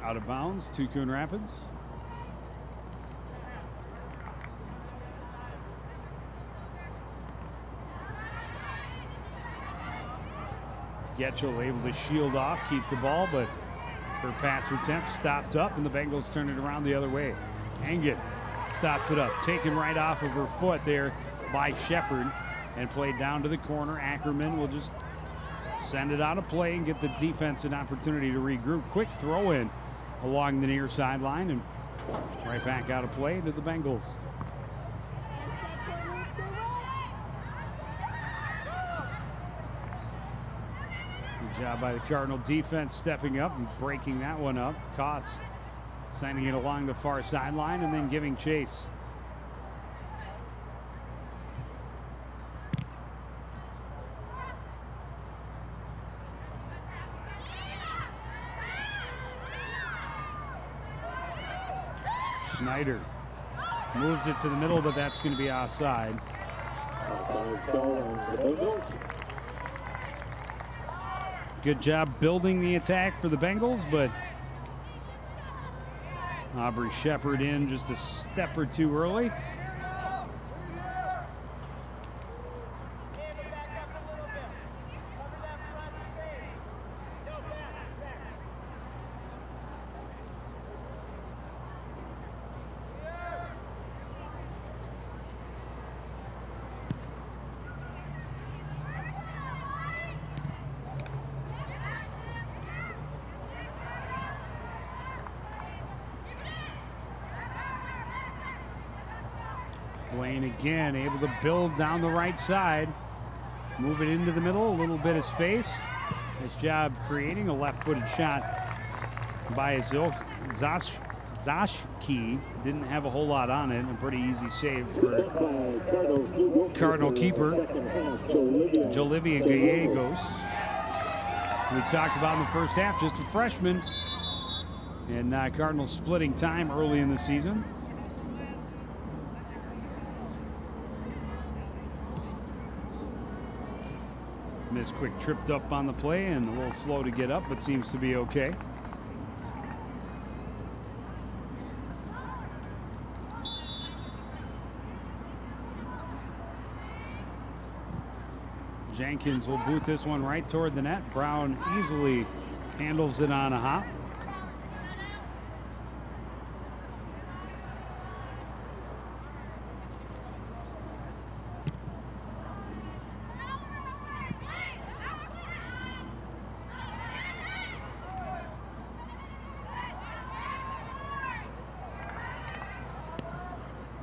Out of bounds to Coon Rapids. Getchell able to shield off, keep the ball, but her pass attempt stopped up, and the Bengals turn it around the other way. Angan stops it up, taken right off of her foot there by Shepard, and played down to the corner. Ackerman will just send it out of play and get the defense an opportunity to regroup. Quick throw in along the near sideline, and right back out of play to the Bengals. Job by the Cardinal defense stepping up and breaking that one up. Koss sending it along the far sideline and then giving chase. Schneider moves it to the middle, but that's going to be offside. Good job building the attack for the Bengals, but Aubrey Shepard in just a step or two early. Blaine again able to build down the right side. Move it into the middle, a little bit of space. Nice job creating a left-footed shot by Zashki. Didn't have a whole lot on it. A pretty easy save for Cardinal keeper Jolivia Gallegos. We talked about in the first half, just a freshman. And Cardinals splitting time early in the season. Miss Quick tripped up on the play and a little slow to get up, but seems to be okay. Jenkins will boot this one right toward the net. Brown easily handles it on a hop.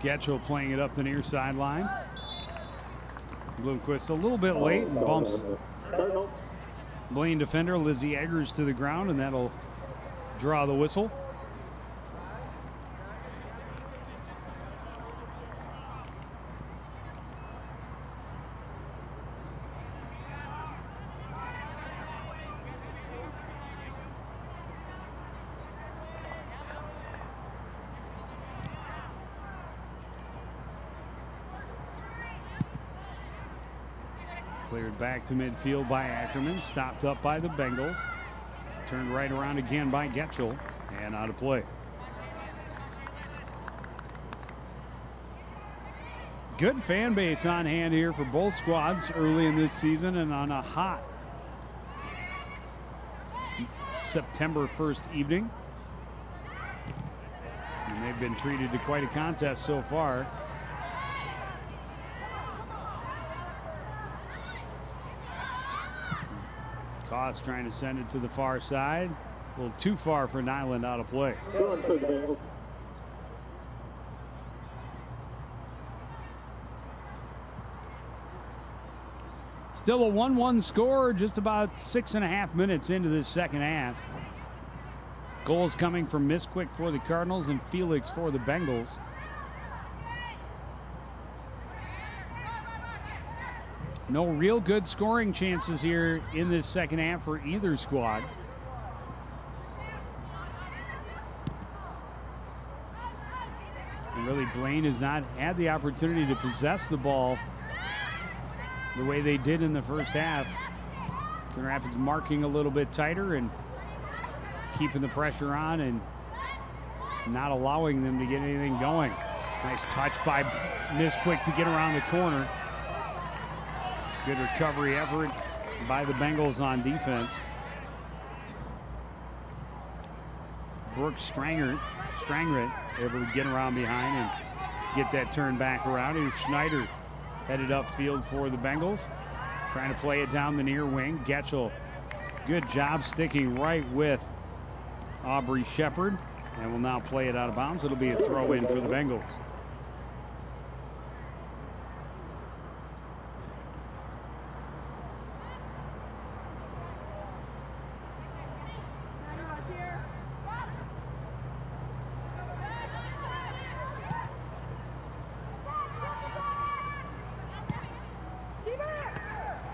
Getchell playing it up the near sideline. Bloomquist a little bit late and bumps Blaine defender Lizzie Eggers to the ground, and that'll draw the whistle. Cleared back to midfield by Ackerman. Stopped up by the Bengals. Turned right around again by Getchell. And out of play. Good fan base on hand here for both squads early in this season and on a hot September 1st evening. And they've been treated to quite a contest so far. Koss trying to send it to the far side. A little too far for Nyland, out of play. Still a 1-1 score, just about 6.5 minutes into this second half. Goals coming from Miss Quick for the Cardinals and Felix for the Bengals. No real good scoring chances here in this second half for either squad. And really, Blaine has not had the opportunity to possess the ball the way they did in the first half. Grand Rapids marking a little bit tighter and keeping the pressure on and not allowing them to get anything going. Nice touch by Miss Quick to get around the corner. Good recovery effort by the Bengals on defense. Brooks Strangert able to get around behind and get that turn back around. Here's Schneider headed upfield for the Bengals. Trying to play it down the near wing. Getchell, good job sticking right with Aubrey Shepard, and will now play it out of bounds. It'll be a throw in for the Bengals.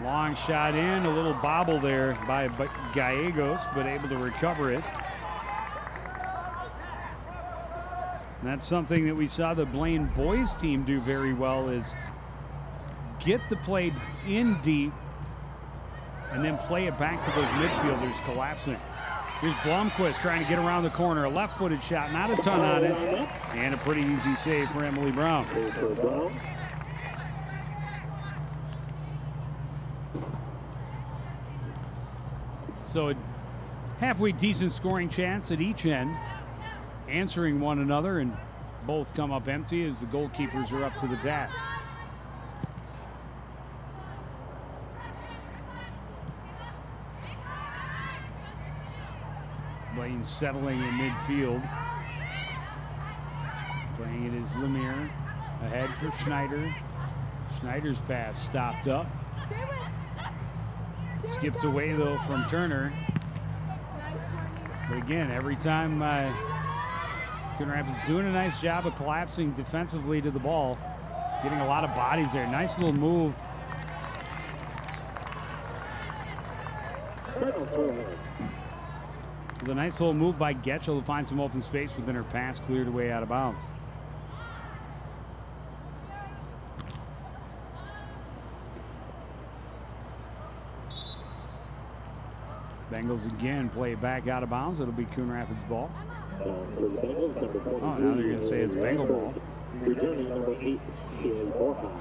Long shot in, a little bobble there by Gallegos, but able to recover it. And that's something that we saw the Blaine boys team do very well, is get the play in deep and then play it back to those midfielders collapsing. Here's Blomquist trying to get around the corner. A left-footed shot, not a ton on it, and a pretty easy save for Emily Brown. So a halfway decent scoring chance at each end, answering one another, and both come up empty as the goalkeepers are up to the task. Blaine settling in midfield. Playing it is Lemire. Ahead for Schneider. Schneider's pass stopped up. Skipped away, though, from Turner. But again, every time Coon Rapids doing a nice job of collapsing defensively to the ball. Getting a lot of bodies there. Nice little move. It was a nice little move by Getchell to find some open space, but then her pass cleared away out of bounds. Bengals again play it back out of bounds. It'll be Coon Rapids ball. Oh, now they're going to say it's Bengal ball. Returning number 8 is Borja.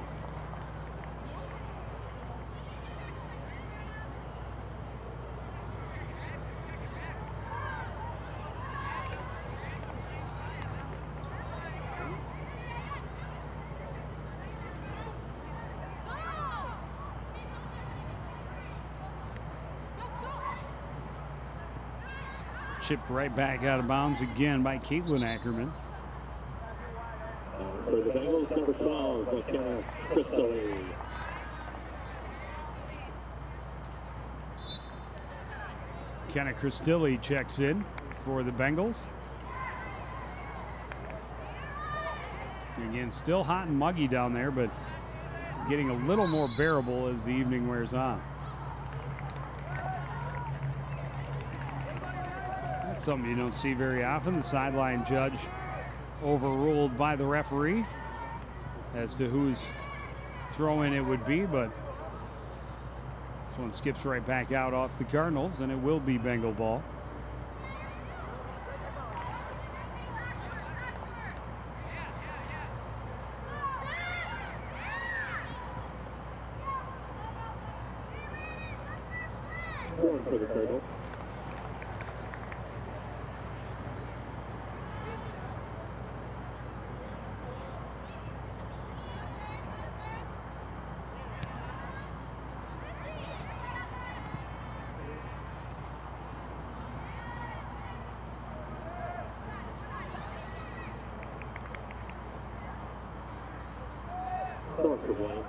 Chipped right back out of bounds again by Caitlin Ackerman. For the Bengals, number 12, McKenna Crystal. Kenna Cristilli checks in for the Bengals. Again, still hot and muggy down there, but getting a little more bearable as the evening wears on. That's something you don't see very often. The sideline judge overruled by the referee as to whose throw-in it would be, but this one skips right back out off the Cardinals, and it will be Bengal ball. For the Cardinals. For Blaine.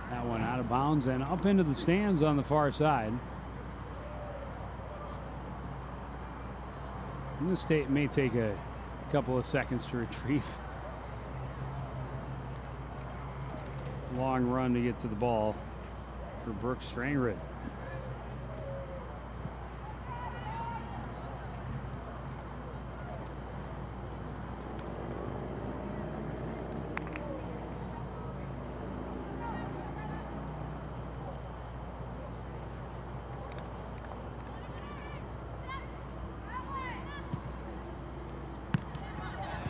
That one out of bounds and up into the stands on the far side. And this may take a couple of seconds to retrieve. Long run to get to the ball for Brooke Strangrid.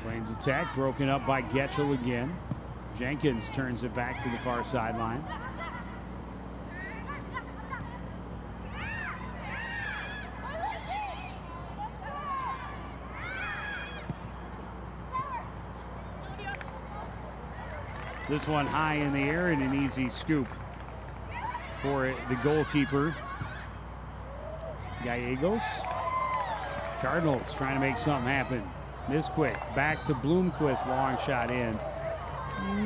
Blaine's attack broken up by Getchell again. Jenkins turns it back to the far sideline. This one high in the air and an easy scoop for the goalkeeper, Gallegos. Cardinals trying to make something happen. Misquick back to Bloomquist, long shot in.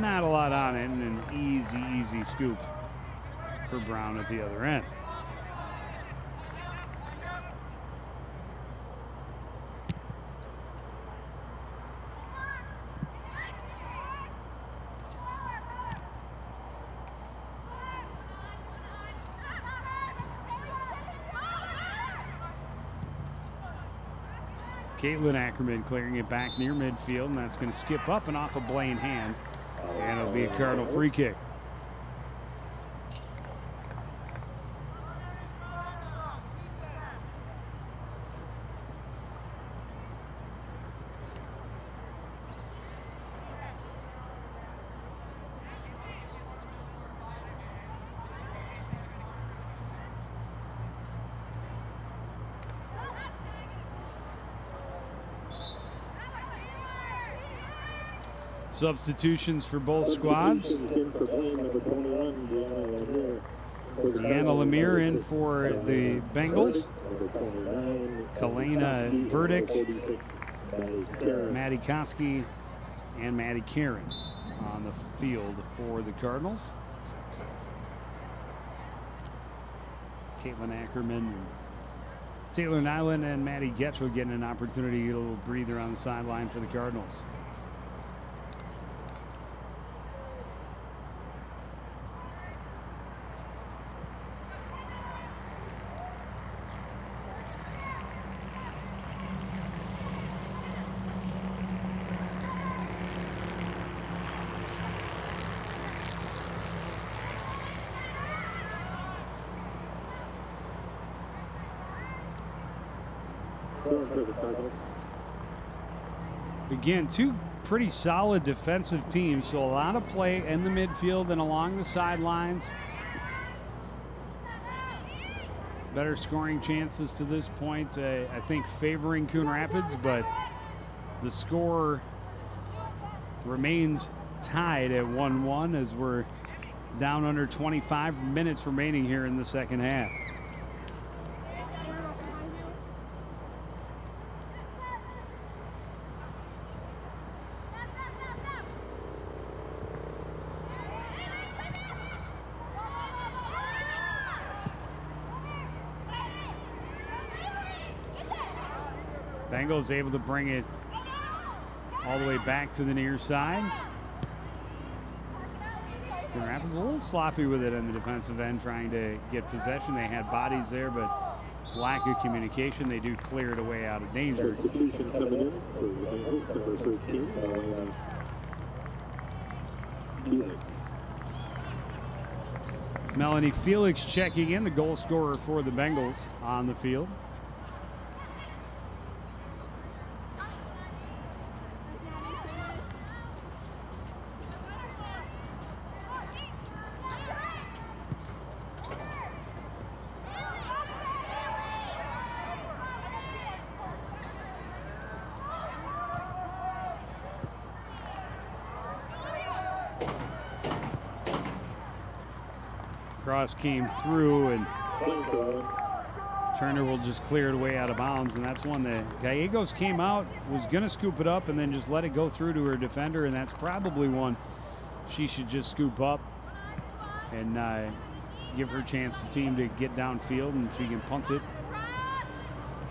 Not a lot on it, and an easy scoop for Brown at the other end. Caitlin Ackerman clearing it back near midfield, and that's going to skip up and off a Blaine hand, and it'll be a Cardinal free kick. Substitutions for both squads. In for Blaine, number 21, Deanna Lemire in for the Bengals. Kalena Verdick, Maddie Koski, and Maddie Karen on the field for the Cardinals. Caitlin Ackerman, Taylor Nyland, and Maddie Getchell getting an opportunity to get a little breather on the sideline for the Cardinals. Again, two pretty solid defensive teams, so a lot of play in the midfield and along the sidelines. Better scoring chances to this point, I think, favoring Coon Rapids, but the score remains tied at 1-1 as we're down under 25 minutes remaining here in the second half. Bengals able to bring it all the way back to the near side. Coon Rapids a little sloppy with it on the defensive end, trying to get possession. They had bodies there, but lack of communication. They do clear it away out of danger. Substitution coming in for the Bengals, number 13, Felix. Melanie Felix checking in, the goal scorer for the Bengals on the field. Cross came through, and Turner will just clear it away out of bounds, and that's one that Gallegos came out, was going to scoop it up and then just let it go through to her defender, and that's probably one she should just scoop up and give her chance, the team, to get downfield, and she can punt it,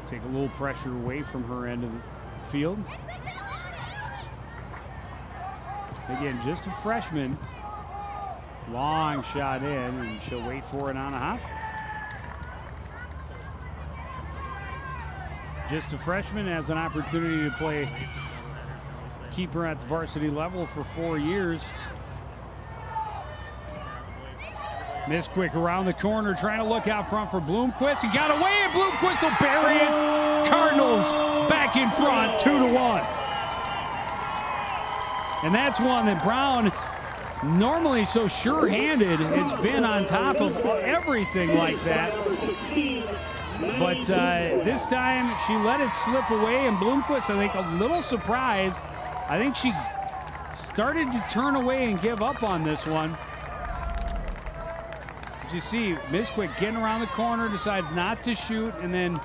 take a little pressure away from her end of the field. Again, just a freshman. Long shot in, and she'll wait for it on a hop. Just a freshman, has an opportunity to play keeper at the varsity level for 4 years. Miss quick around the corner, trying to look out front for Bloomquist. He got away, and Bloomquist will bury it. Cardinals back in front, 2-1. And that's one that Brown, normally so sure-handed, has been on top of everything like that. But this time she let it slip away, and Bloomquist, I think, a little surprised. I think she started to turn away and give up on this one. As you see, Miss Quick getting around the corner, decides not to shoot, and then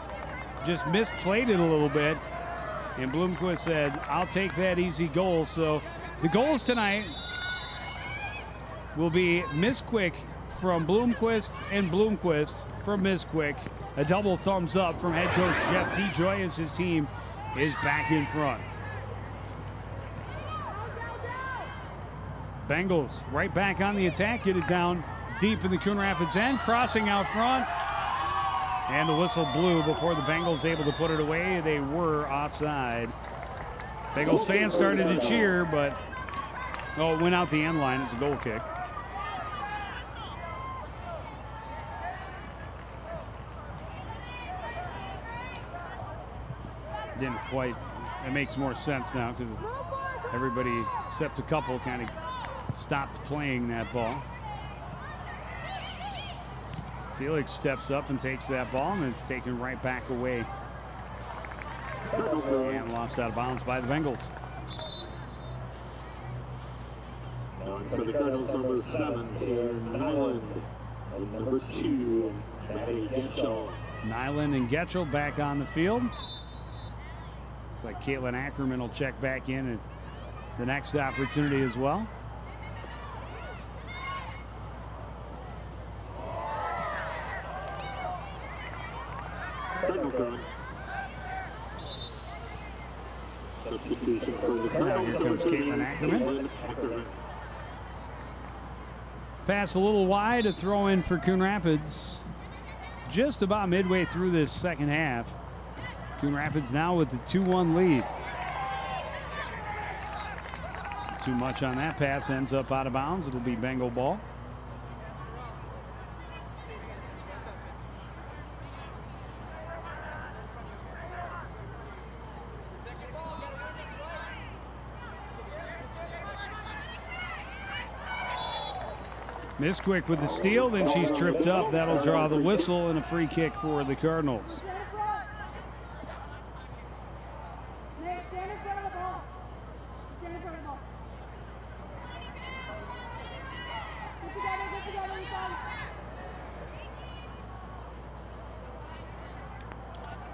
just misplayed it a little bit. And Bloomquist said, I'll take that easy goal. So the goals tonight will be Miss Quick from Bloomquist and Bloomquist from Miss Quick. A double thumbs up from head coach Jeff T. Joy as his team is back in front. Bengals right back on the attack, get it down deep in the Coon Rapids end, crossing out front. And the whistle blew before the Bengals able to put it away. They were offside. Bengals fans started to cheer, but it went out the end line. It's a goal kick. Didn't quite. It makes more sense now because everybody except a couple kind of stopped playing that ball. Felix steps up and takes that ball, and it's taken right back away. And lost out of bounds by the Bengals. on for the Cardinals, number 7, Taylor Nyland. And number 2, Maddie Getchell. Nyland and Getchell back on the field. Looks like Caitlin Ackerman will check back in at the next opportunity as well. Substitution for the Now here comes Caitlin Ackerman. Pass a little wide, a throw in for Coon Rapids. Just about midway through this second half. Coon Rapids now with the 2-1 lead. Too much on that pass, ends up out of bounds. It'll be Bengal ball. Miss Quick with the steal, then she's tripped up. That'll draw the whistle and a free kick for the Cardinals.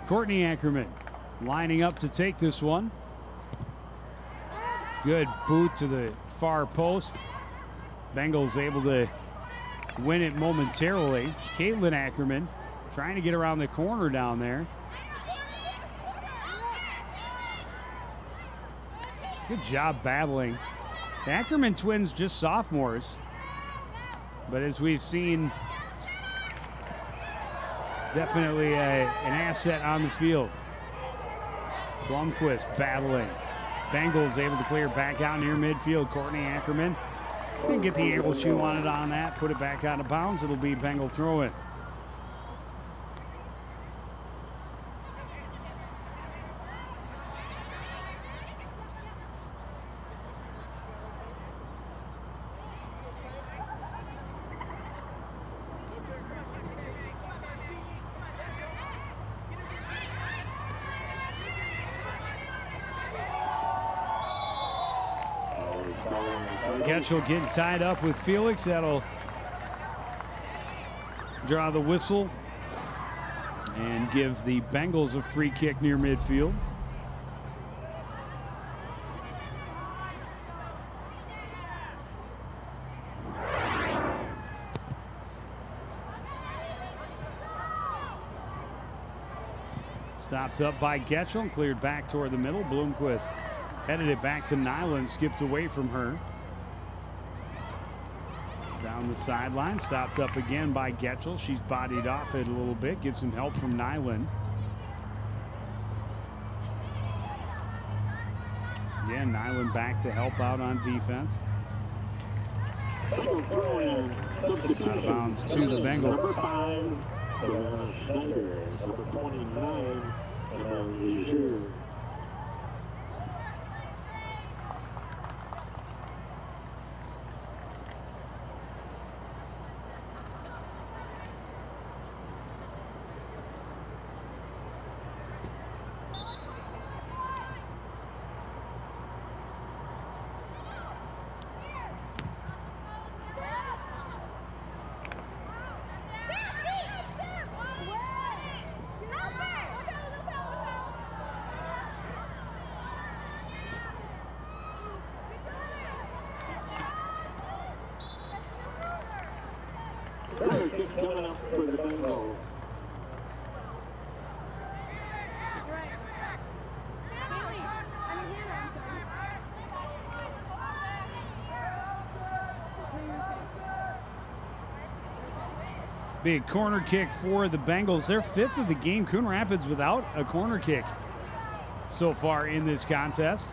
Courtney Ackerman lining up to take this one. Good boot to the far post. Bengals able to win it momentarily. Caitlin Ackerman trying to get around the corner down there. Good job battling. The Ackerman twins just sophomores, but as we've seen, definitely an asset on the field. Blomquist battling. Bengals able to clear back out near midfield. Courtney Ackerman didn't get the angle she wanted on that. Put it back out of bounds. It'll be Bengal throw-in. Getchell getting tied up with Felix. That'll draw the whistle and give the Bengals a free kick near midfield. Stopped up by Getchell and cleared back toward the middle. Bloomquist headed it back to Nyland, skipped away from her. Down the sideline, stopped up again by Getchell. She's bodied off it a little bit, gets some help from Nyland. Again, Nyland back to help out on defense. Out of bounds to the Bengals. Number 5, Schneider. Number 29, Leisure. Coming up for the Bengals. Big corner kick for the Bengals. They're 5th of the game. Coon Rapids without a corner kick so far in this contest.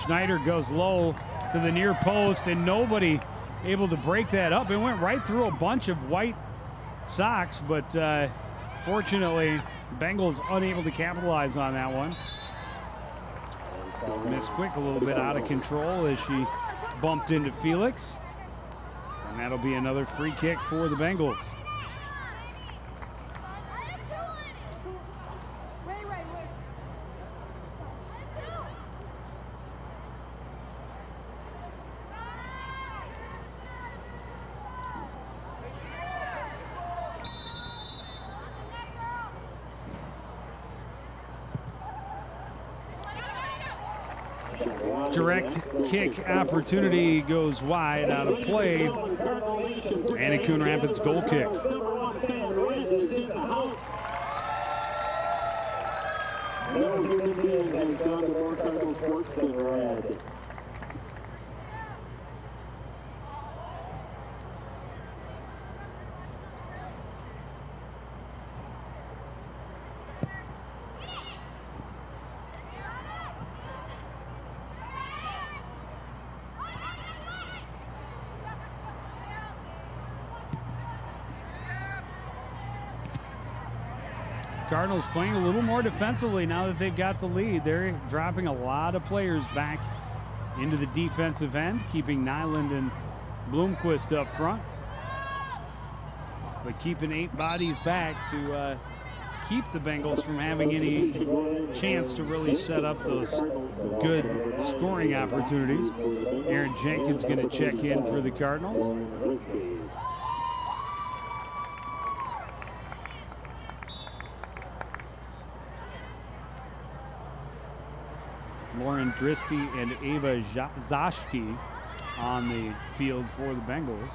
Schneider goes low to the near post, and nobody able to break that up. It went right through a bunch of white socks, but fortunately, Bengals unable to capitalize on that one. Miss Quick a little bit out of control as she bumped into Felix. And that'll be another free kick for the Bengals. Direct kick opportunity goes wide, out of play, and a Coon Rapids goal kick. No human being has gone to more title sports than Red. Cardinals playing a little more defensively now that they've got the lead. They're dropping a lot of players back into the defensive end, keeping Nyland and Bloomquist up front, but keeping 8 bodies back to keep the Bengals from having any chance to really set up those good scoring opportunities. Aaron Jenkins going to check in for the Cardinals. Lauren Dristy and Ava Zashki on the field for the Bengals.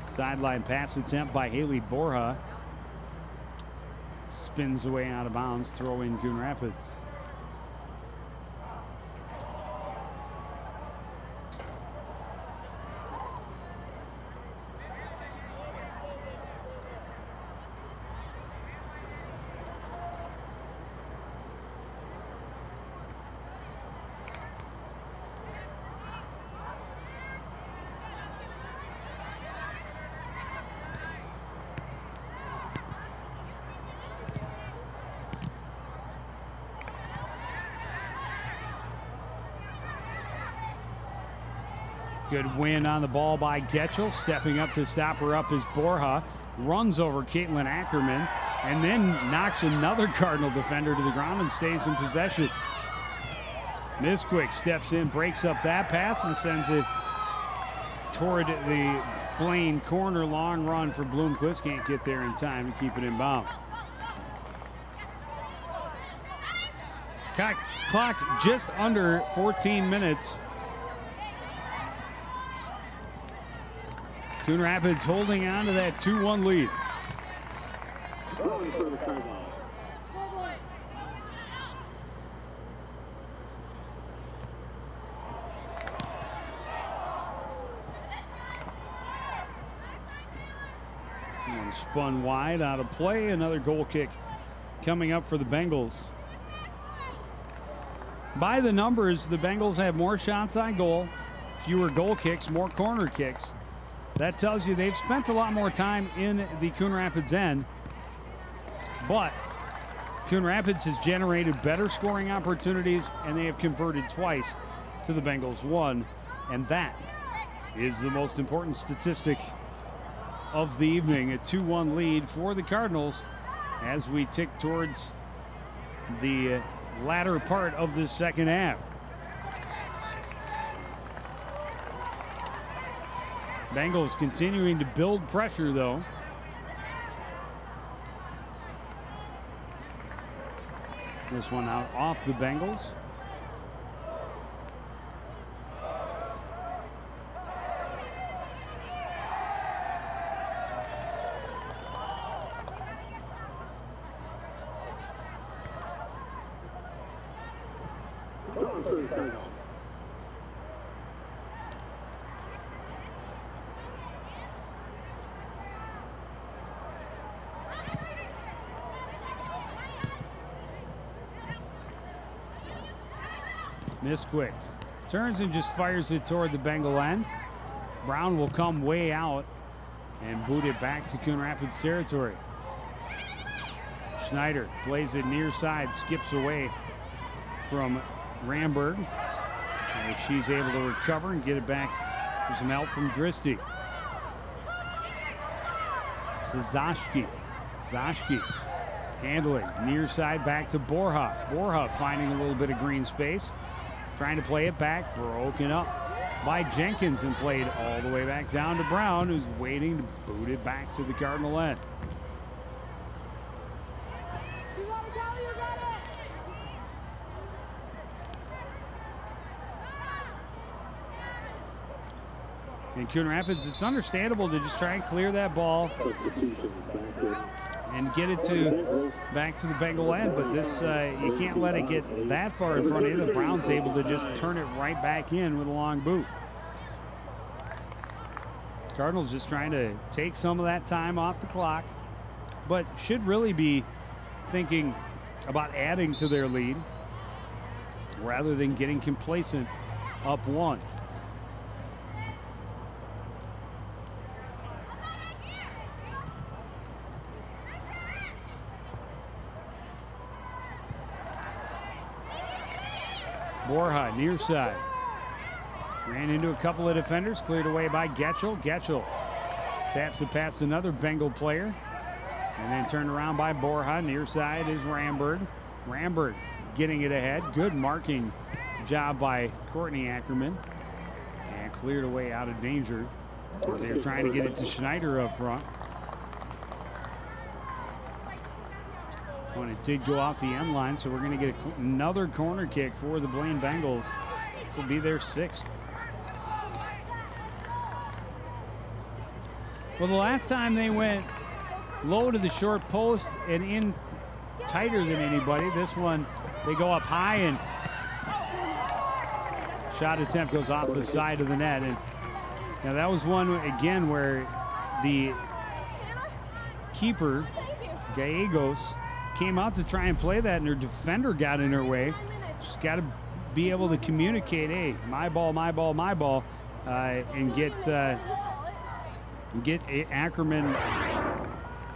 Sideline pass attempt by Haley Borja. Spins away out of bounds, throw in Coon Rapids. Good win on the ball by Getchell. Stepping up to stop her up is Borja. Runs over Caitlin Ackerman and then knocks another Cardinal defender to the ground and stays in possession. Misquick steps in, breaks up that pass and sends it toward the Blaine corner. Long run for Bloomquist. Can't get there in time to keep it in bounds. Clock just under 14 minutes. Coon Rapids holding on to that 2-1 lead. One spun wide, out of play. Another goal kick coming up for the Bengals. By the numbers, the Bengals have more shots on goal, fewer goal kicks, more corner kicks. That tells you they've spent a lot more time in the Coon Rapids end, but Coon Rapids has generated better scoring opportunities and they have converted twice to the Bengals 1, and that is the most important statistic of the evening. A 2-1 lead for the Cardinals as we tick towards the latter part of this second half. Bengals continuing to build pressure, though. This one out off the Bengals. Misquick turns and just fires it toward the Bengal end. Brown will come way out and boot it back to Coon Rapids territory. Schneider plays it near side, skips away from Ramberg. And she's able to recover and get it back for some help from Dristy. Zashki handling near side back to Borja. Borja finding a little bit of green space. Trying to play it back, broken up by Jenkins and played all the way back down to Brown, who's waiting to boot it back to the Cardinal end. in Coon Rapids, it's understandable to just try and clear that ball and get it back to the Bengal end. But this, you can't let it get that far in front of you. The Browns able to just turn it right back in with a long boot. Cardinals just trying to take some of that time off the clock, but should really be thinking about adding to their lead rather than getting complacent up one. Borja near side. Ran into a couple of defenders, cleared away by Getchell. Getchell taps it past another Bengal player, and then turned around by Borja. Near side is Ramberg. Ramberg getting it ahead. Good marking job by Courtney Ackerman, and cleared away out of danger as they're trying to get it to Schneider up front. When it did go off the end line, so we're going to get another corner kick for the Blaine Bengals. This will be their 6th. Well, the last time they went low to the short post and in tighter than anybody. This one, they go up high, and shot attempt goes off the side of the net. And now that was one, again, where the keeper, Gallegos, came out to try and play that, and her defender got in her way. Just got to be able to communicate, hey, my ball, my ball, my ball, and get Ackerman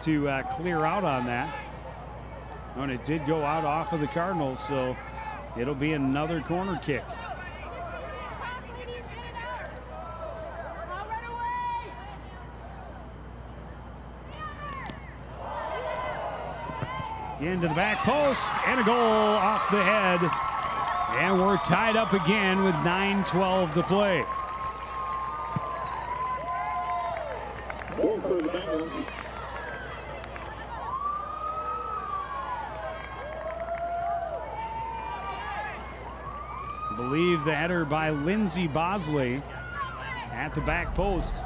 to clear out on that. Oh, and it did go out off of the Cardinals, so it'll be another corner kick. Into the back post, and a goal off the head. And we're tied up again with 9:12 to play. I believe the header by Lindsay Bosley at the back post.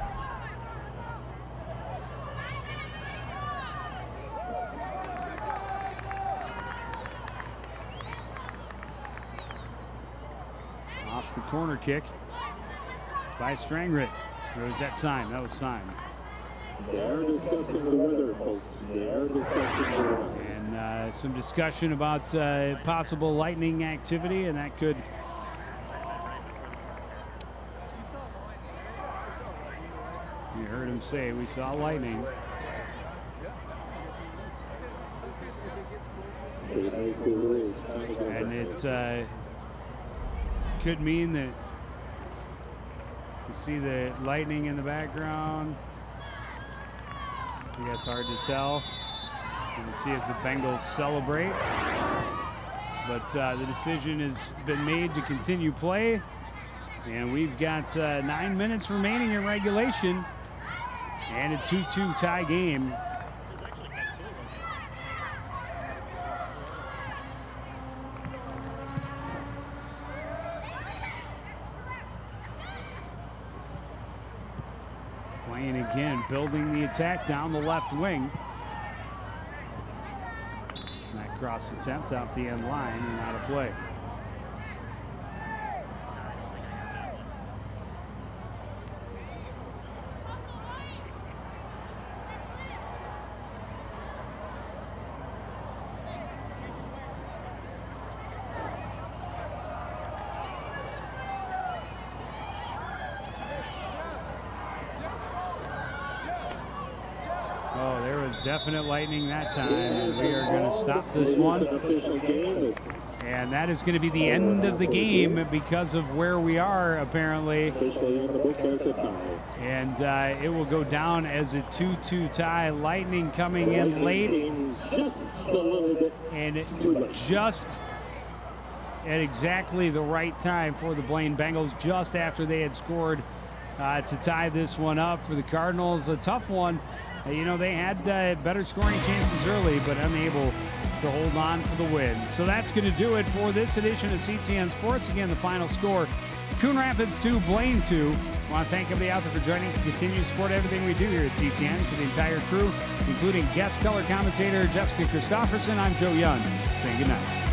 Off the corner kick by Strangrit. Or was that sign? That was sign. They're discussing the weather, folks. They're discussing the weather. And some discussion about possible lightning activity, and that could. You heard him say we saw lightning. And it could mean that you see the lightning in the background. I guess hard to tell. You can see as the Bengals celebrate. But the decision has been made to continue play. And we've got 9 minutes remaining in regulation. And a 2-2 tie game. Blaine again building the attack down the left wing. That cross attempt off the end line and out of play. Oh, there was definite lightning that time, and we are going to stop this one. And that is going to be the end of the game because of where we are, apparently. And it will go down as a 2-2 tie. Lightning coming in late. And just at exactly the right time for the Blaine Bengals, just after they had scored to tie this one up for the Cardinals. A tough one. You know, they had better scoring chances early, but unable to hold on for the win. So that's going to do it for this edition of CTN Sports. Again, the final score Coon Rapids 2, Blaine 2. I want to thank everybody out there for joining us. Continue to support everything we do here at CTN. For the entire crew, including guest color commentator Jessica Christofferson, I'm Joe Young, saying good night.